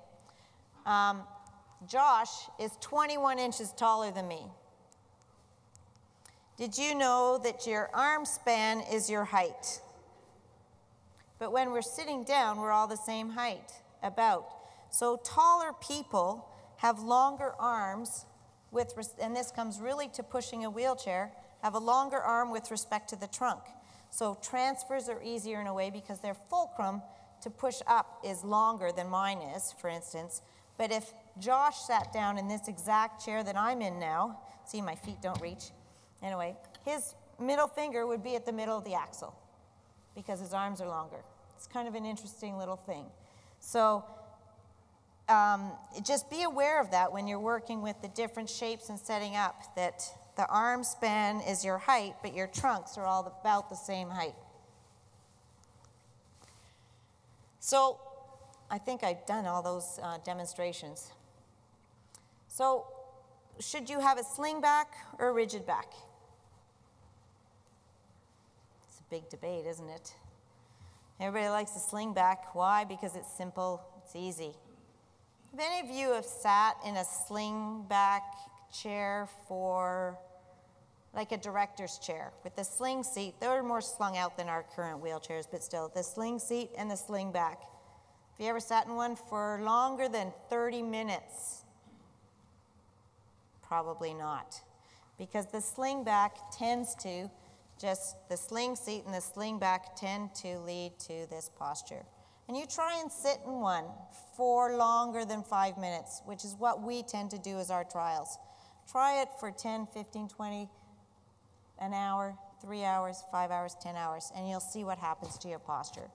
Josh is 21 inches taller than me. Did you know that your arm span is your height? But when we're sitting down, we're all the same height, about. So taller people have longer arms, and this comes really to pushing a wheelchair, have a longer arm with respect to the trunk. So transfers are easier in a way because their fulcrum to push up is longer than mine is, for instance. But if Josh sat down in this exact chair that I'm in now, see, my feet don't reach. Anyway, his middle finger would be at the middle of the axle because his arms are longer. It's kind of an interesting little thing. So just be aware of that when you're working with the different shapes and setting up, that the arm span is your height, but your trunks are all about the same height. So I think I've done all those demonstrations. So should you have a sling back or a rigid back? It's a big debate, isn't it? Everybody likes a sling back. Why? Because it's simple, it's easy. Have any of you have sat in a sling back chair for like a director's chair with the sling seat? They're more slung out than our current wheelchairs, but still, the sling seat and the sling back. Have you ever sat in one for longer than 30 minutes? Probably not, because the sling back tends to, the sling seat and the sling back tend to lead to this posture. And you try and sit in one for longer than 5 minutes, which is what we tend to do as our trials. Try it for 10, 15, 20, an hour, 3 hours, 5 hours, 10 hours, and you'll see what happens to your posture.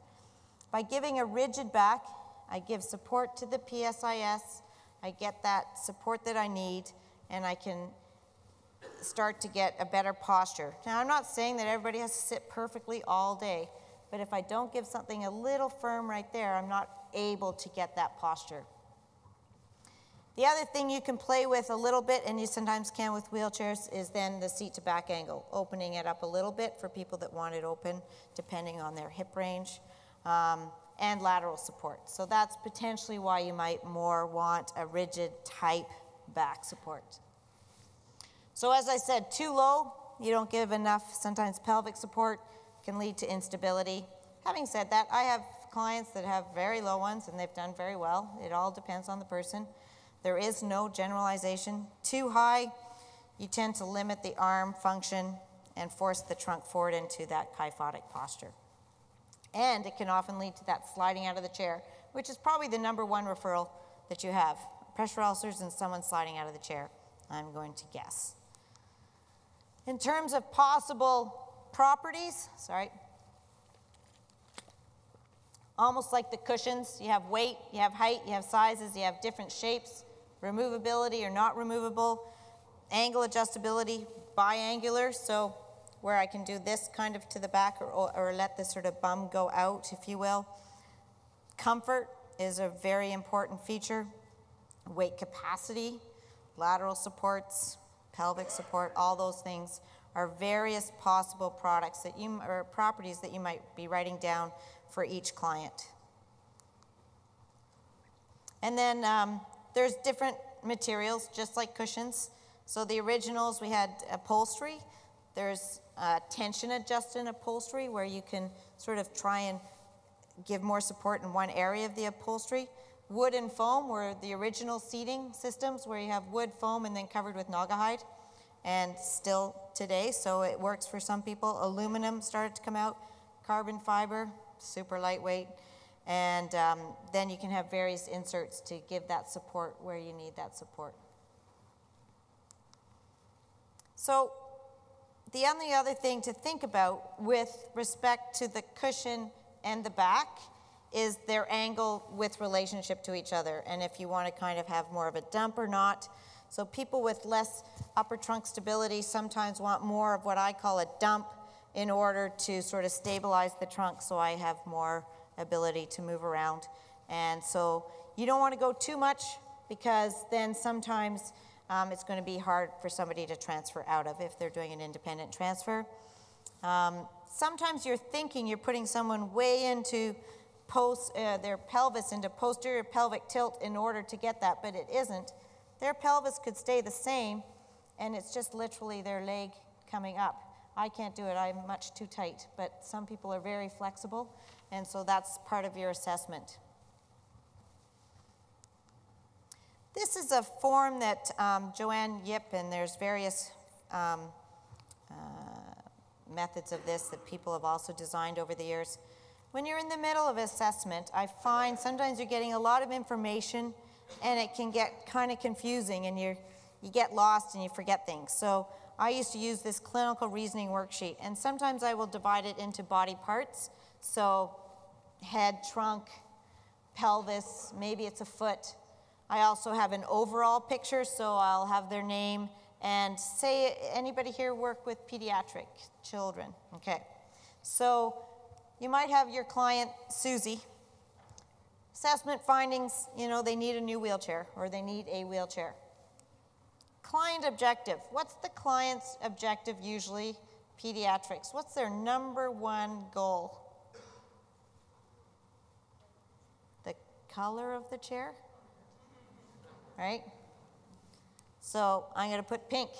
By giving a rigid back, I give support to the PSIS, I get that support that I need, and I can start to get a better posture. Now, I'm not saying that everybody has to sit perfectly all day, but if I don't give something a little firm right there, I'm not able to get that posture. The other thing you can play with a little bit, and you sometimes can with wheelchairs, is then the seat to back angle, opening it up a little bit for people that want it open, depending on their hip range, and lateral support. So that's potentially why you might more want a rigid type back support. So as I said, too low, you don't give enough. Sometimes pelvic support can lead to instability. Having said that, I have clients that have very low ones and they've done very well. It all depends on the person. There is no generalization. Too high, you tend to limit the arm function and force the trunk forward into that kyphotic posture. And it can often lead to that sliding out of the chair, which is probably the number one referral that you have. Pressure ulcers and someone sliding out of the chair, I'm going to guess. In terms of possible properties, almost like the cushions, you have weight, you have height, you have sizes, you have different shapes, removability or not removable, angle adjustability, biangular, so where I can do this kind of to the back or let this sort of bum go out, if you will. Comfort is a very important feature. Weight capacity, lateral supports, pelvic support, all those things are various possible products that or properties that you might be writing down for each client. And then there's different materials, just like cushions. So the originals, we had upholstery. There's tension adjusted upholstery, where you can sort of try and give more support in one area of the upholstery. Wood and foam were the original seating systems, where you have wood, foam, and then covered with naugahyde, and still today, so it works for some people. Aluminum started to come out, carbon fiber, super lightweight, and then you can have various inserts to give that support where you need that support. So the only other thing to think about with respect to the cushion and the back is their angle with relationship to each other, and if you want to kind of have more of a dump or not. So people with less upper trunk stability sometimes want more of what I call a dump in order to sort of stabilize the trunk, so I have more ability to move around. And so you don't want to go too much, because then sometimes it's going to be hard for somebody to transfer out of if they're doing an independent transfer. Sometimes you're thinking you're putting someone way into their pelvis into posterior pelvic tilt in order to get that, but it isn't. Their pelvis could stay the same, and it's just literally their leg coming up. I can't do it, I'm much too tight, but some people are very flexible, and so that's part of your assessment. This is a form that Joanne Yip, and there's various methods of this that people have also designed over the years. When you're in the middle of assessment, I find sometimes you're getting a lot of information, and it can get kind of confusing, and you get lost and you forget things. So I used to use this clinical reasoning worksheet, and sometimes I will divide it into body parts. So head, trunk, pelvis, maybe it's a foot. I also have an overall picture, so I'll have their name, and say, anybody here work with pediatric children? Okay. So you might have your client, Susie. Assessment findings, they need a new wheelchair, or they need a wheelchair. Client objective. What's the client's objective usually? Pediatrics. What's their number one goal? The color of the chair? Right? So I'm going to put pink.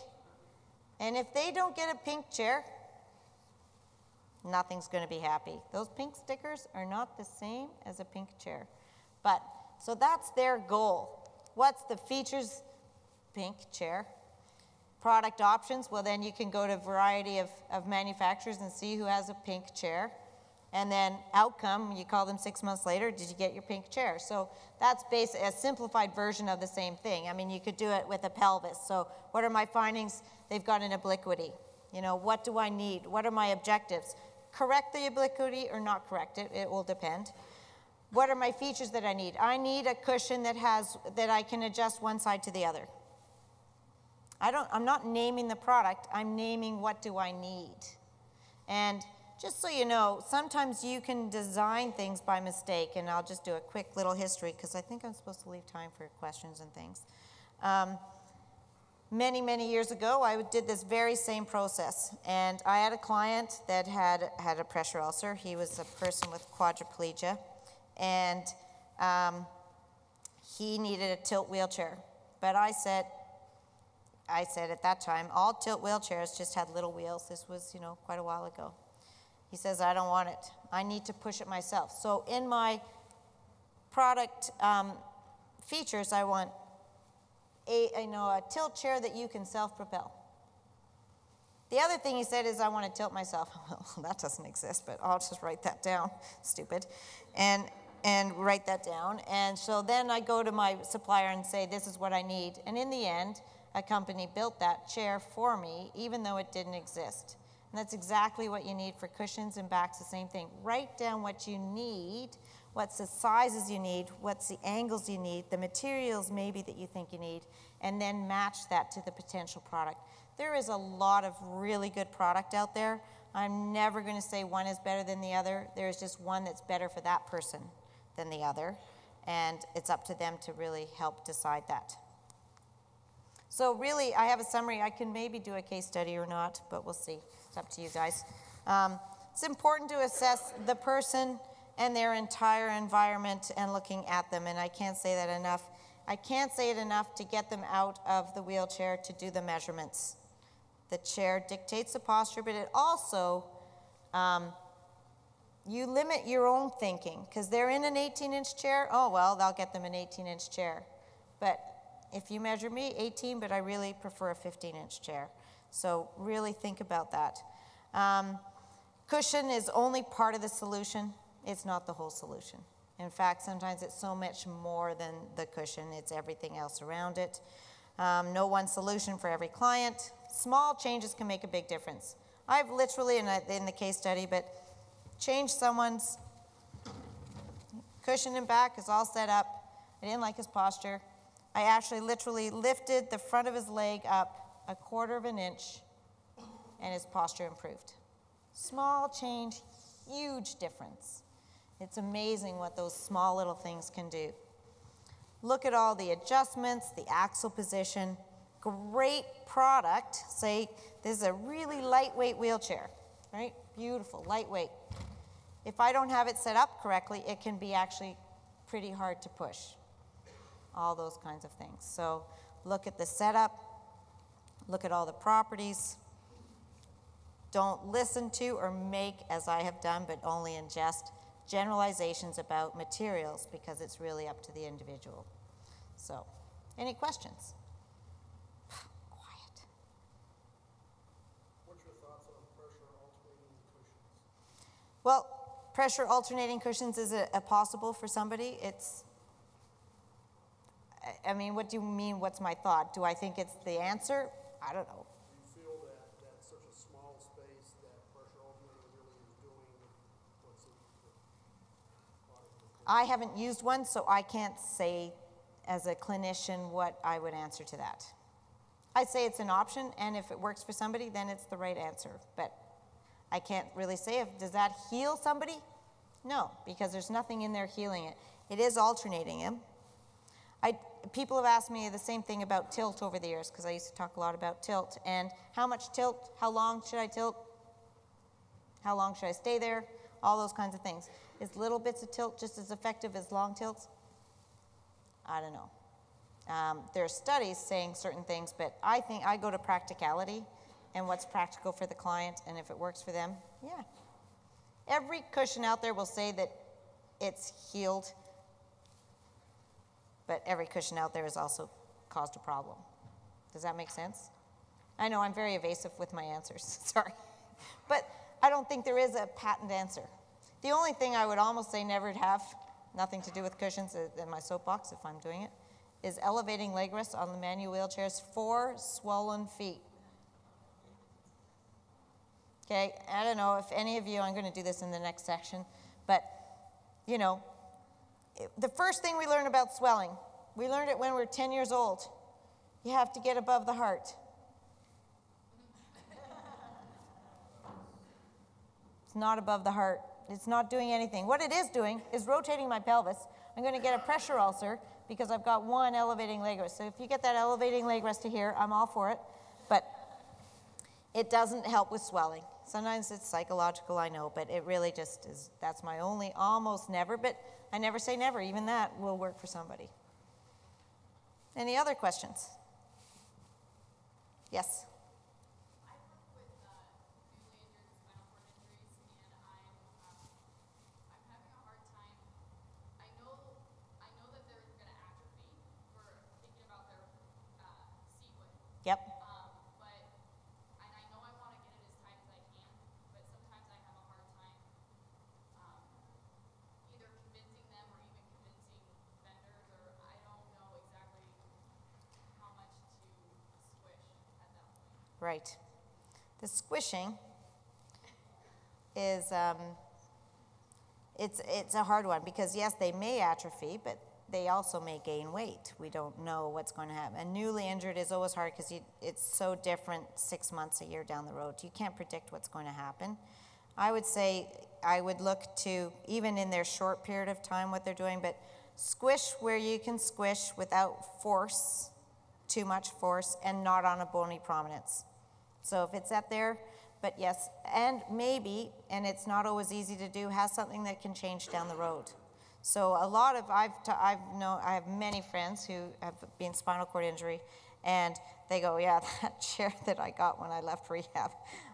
And if they don't get a pink chair, nothing's going to be happy. Those pink stickers are not the same as a pink chair. But, so that's their goal. What's the features? Pink chair. Product options, well then you can go to a variety of manufacturers and see who has a pink chair. And then outcome, you call them 6 months later, did you get your pink chair? So that's basically a simplified version of the same thing. I mean, you could do it with a pelvis. So what are my findings? They've got an obliquity. What do I need? What are my objectives? Correct the obliquity or not correct it? It will depend. What are my features that I need? I need a cushion that I can adjust one side to the other. I'm not naming the product, I'm naming what do I need. And just so you know, sometimes you can design things by mistake, and I'll just do a quick little history, because I think I'm supposed to leave time for questions and things. Many, many years ago, I did this very same process, and I had a client that had a pressure ulcer. He was a person with quadriplegia, and he needed a tilt wheelchair. But I said at that time, all tilt wheelchairs just had little wheels. This was, quite a while ago. He says, I don't want it. I need to push it myself. So in my product features, I want a tilt chair that you can self-propel. The other thing he said is, I want to tilt myself. Well, that doesn't exist, but I'll just write that down. Stupid. And write that down. And so then I go to my supplier and say, this is what I need. And in the end, a company built that chair for me, even though it didn't exist. And that's exactly what you need for cushions and backs, the same thing. Write down what you need, what's the sizes you need, what's the angles you need, the materials maybe that you think you need, and then match that to the potential product. There is a lot of really good product out there. I'm never going to say one is better than the other. There's just one that's better for that person than the other, and it's up to them to really help decide that. So really, I have a summary. I can maybe do a case study or not, but we'll see. It's up to you guys. It's important to assess the person and their entire environment and looking at them, and I can't say that enough. I can't say it enough to get them out of the wheelchair to do the measurements. The chair dictates the posture, but it also, you limit your own thinking, because they're in an 18-inch chair. Oh, well, they'll get them an 18-inch chair. But if you measure me, 18, but I really prefer a 15-inch chair. So really think about that. Cushion is only part of the solution. It's not the whole solution. In fact, sometimes it's so much more than the cushion. It's everything else around it. No one solution for every client. Small changes can make a big difference. I've literally, in the case study, but changed someone's cushion and back is all set up. I didn't like his posture. I actually literally lifted the front of his leg up 1/4 inch, and his posture improved. Small change, huge difference. It's amazing what those small little things can do. Look at all the adjustments, the axle position. Great product. Say this is a really lightweight wheelchair, right? Beautiful, lightweight. If I don't have it set up correctly, it can be actually pretty hard to push. All those kinds of things. So look at the setup, look at all the properties. Don't listen to or make, as I have done, but only ingest generalizations about materials, because it's really up to the individual. So, any questions? Quiet. What's your thoughts on pressure alternating cushions? Well, pressure alternating cushions is a possible for somebody. I mean, what do you mean, what's my thought? Do I think it's the answer? I don't know. Do you feel that that's such a small space that pressure alternating really is doing what's in the product? I haven't used one, so I can't say as a clinician what I would answer to that. I say it's an option, and if it works for somebody, then it's the right answer. But I can't really say does that heal somebody? No, because there's nothing in there healing it. It is alternating him. People have asked me the same thing about tilt over the years, because I used to talk a lot about tilt. And how much tilt? How long should I tilt? How long should I stay there? All those kinds of things. Is little bits of tilt just as effective as long tilts? I don't know. There are studies saying certain things, but I think I go to practicality and what's practical for the client, and if it works for them, yeah. Every cushion out there will say that it's healed, but every cushion out there has also caused a problem. Does that make sense? I know I'm very evasive with my answers, sorry. But I don't think there is a patent answer. The only thing I would almost say never have, nothing to do with cushions in my soapbox if I'm doing it, is elevating leg rest on the manual wheelchairs for swollen feet. Okay, I don't know if any of you, I'm going to do this in the next section, but, you know, the first thing we learn about swelling, we learned it when we were 10 years old. You have to get above the heart. It's not above the heart. It's not doing anything. What it is doing is rotating my pelvis. I'm going to get a pressure ulcer because I've got one elevating leg rest. So if you get that elevating leg rest to here, I'm all for it. But it doesn't help with swelling. Sometimes it's psychological, I know, but it really just is, that's my only, almost never, but I never say never. Even that will work for somebody. Any other questions? Yes? I work with newly injured spinal cord injuries, and I'm having a hard time. I know that they're going to atrophy for thinking about their seat width. Yep. And I know I want to get it as tight as I can, but sometimes I have a hard time either convincing them or even convincing vendors, or I don't know exactly how much to squish at that point. Right. The squishing is, it's a hard one because yes, they may atrophy, but they also may gain weight. We don't know what's going to happen. And newly injured is always hard because it's so different 6 months, a year down the road. You can't predict what's going to happen. I would say I would look to, even in their short period of time, what they're doing, but squish where you can squish without force, too much force, and not on a bony prominence. So if it's up there, but yes, and maybe, and it's not always easy to do, has something that can change down the road. So a lot of, I have many friends who have been spinal cord injury, and they go, yeah, that chair that I got when I left rehab.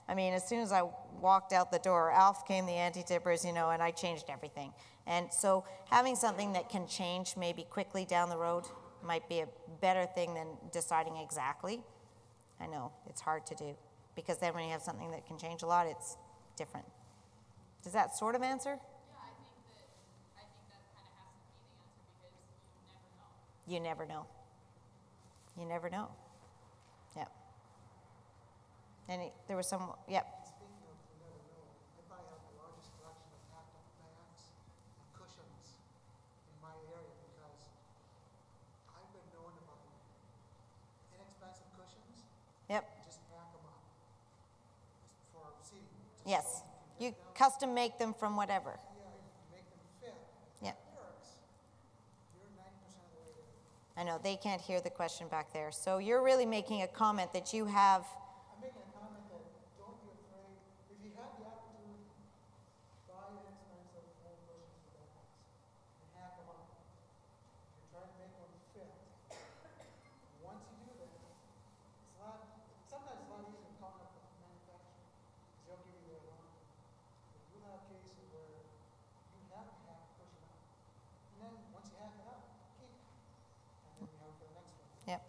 I mean, as soon as I walked out the door, Alf came the anti-tippers, you know, and I changed everything. And so having something that can change maybe quickly down the road might be a better thing than deciding exactly. I know, it's hard to do, because then when you have something that can change a lot, it's different. Does that sort of answer? Yeah, I think that kind of has to be the answer because You never know. You never know. Yeah. There was some, yep. Speaking of you never know, I probably have the largest collection of packed up mats and cushions in my area because I've been known to buy inexpensive cushions, Yep. just pack them up just for seating. Just Yes. so You get down. custom make them from whatever. Yeah, you make them fit. Yep. It works. You're 90% of the way there. I know, they can't hear the question back there. So you're really making a comment that you have, I'm making a comment that don't be afraid. If you have the opportunity, buy inexpensive old cushions for that and hack them up. And try to make them fit. Once you do that, sometimes it's a lot easier to talk up the manufacturer. Because they'll give you their line. But you'll have cases where you have to hack a cushion up. And then once you hack it up, keep it. And then you have it for the next one. yep.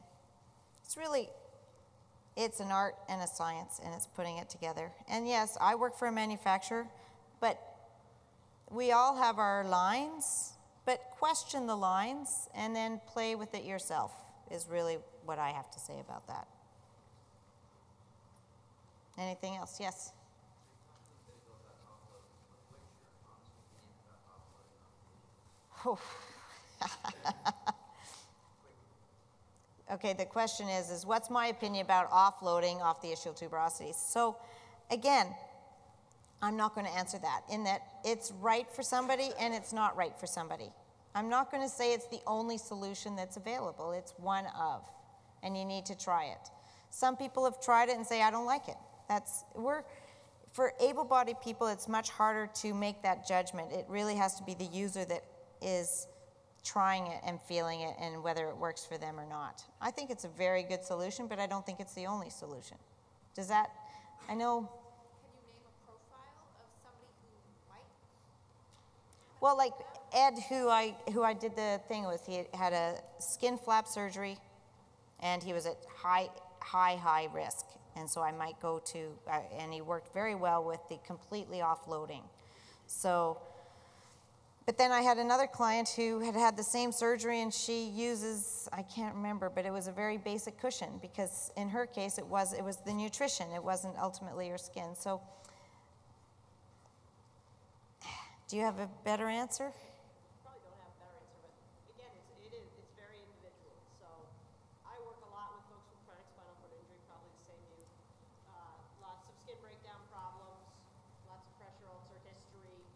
It's an art and a science, and it's putting it together. And yes, I work for a manufacturer, but we all have our lines, but question the lines and then play with it yourself is really what I have to say about that. Anything else? Yes? Oh. Okay, the question is what's my opinion about offloading off the ischial tuberosities? So again, I'm not going to answer that in that it's right for somebody and it's not right for somebody. I'm not going to say it's the only solution that's available. It's one of, and you need to try it. Some people have tried it and say, I don't like it. For able-bodied people, it's much harder to make that judgment. It really has to be the user that is trying it and feeling it and whether it works for them or not. I think it's a very good solution, but I don't think it's the only solution. Does that, I know. Can you name a profile of somebody who might? Well, like Ed, who I did the thing with, he had a skin flap surgery, and he was at high risk, and so I might go to, and he worked very well with the completely offloading. So, but then I had another client who had the same surgery, and she uses, I can't remember, but it was a very basic cushion, because in her case it was the nutrition, it wasn't ultimately her skin. So, do you have a better answer? Probably don't have a better answer, but again, it's very individual. So I work a lot with folks with chronic spinal cord injury, probably the same you. Lots of skin breakdown problems, lots of pressure ulcer history,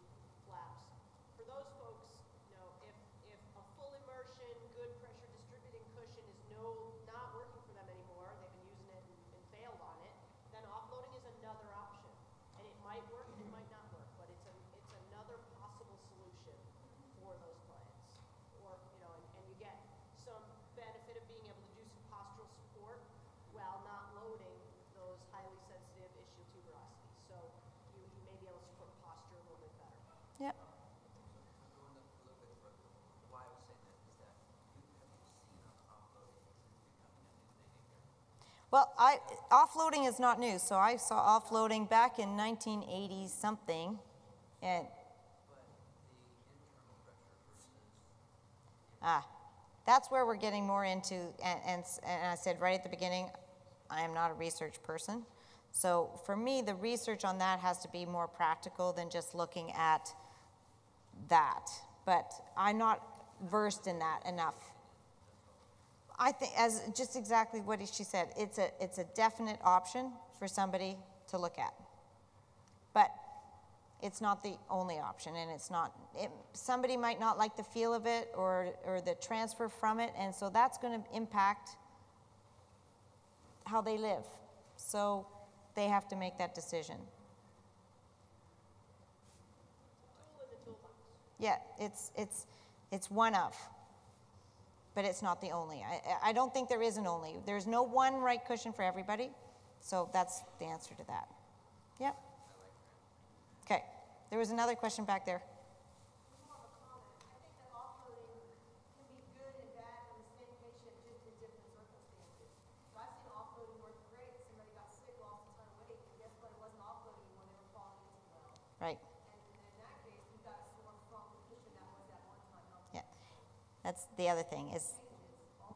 flaps. For those folks, you know, if a full immersion, good pressure distributing cushion is not working for them anymore, they've been using it and failed on it, then offloading is another option. And it might work, it might not work, but it's another possible solution for those clients. Or, you know, and you get some benefit of being able to do some postural support while not loading those highly sensitive ischial tuberosities. So you may be able to support posture a little bit better. Yep. Going up a little bit further, why I was saying that is that you seen offloading becoming a new thing here. Well, offloading is not new, so I saw offloading back in 1980 something, and But the internal pressure versus that's where we're getting more into, and I said right at the beginning, I am not a research person. So for me, the research on that has to be more practical than just looking at that. But I'm not versed in that enough. I think, as just exactly what she said, it's a definite option for somebody to look at. But it's not the only option, and somebody might not like the feel of it or the transfer from it, and so that's going to impact how they live. So they have to make that decision. Tool in the toolbox. Yeah, it's one of, but it's not the only. I don't think there is an only. There's no one right cushion for everybody, so that's the answer to that. Yep. Okay, there was another question back there. More of a comment. I think that offloading can be good and bad from the same patient, just in different circumstances. So I've seen offloading work great. Somebody got sick, lost a ton of weight, and guess what? It wasn't offloading when they were falling into the well. Right. And in that case, we got a sore from the cushion that was that one time helpful. Yeah, that's the other thing is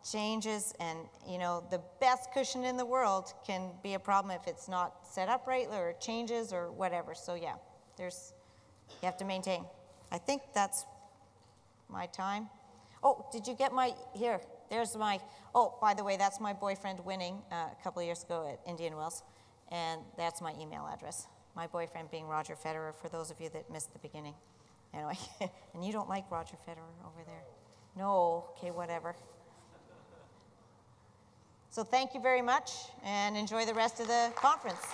changes, and you know the best cushion in the world can be a problem if it's not set up right or changes or whatever. So yeah, you have to maintain. I think that's my time. Oh, did you get here? There's oh, by the way, that's my boyfriend winning a couple of years ago at Indian Wells, and that's my email address. My boyfriend being Roger Federer, for those of you that missed the beginning. Anyway, and you don't like Roger Federer over there? No, okay, whatever. So thank you very much, and enjoy the rest of the conference.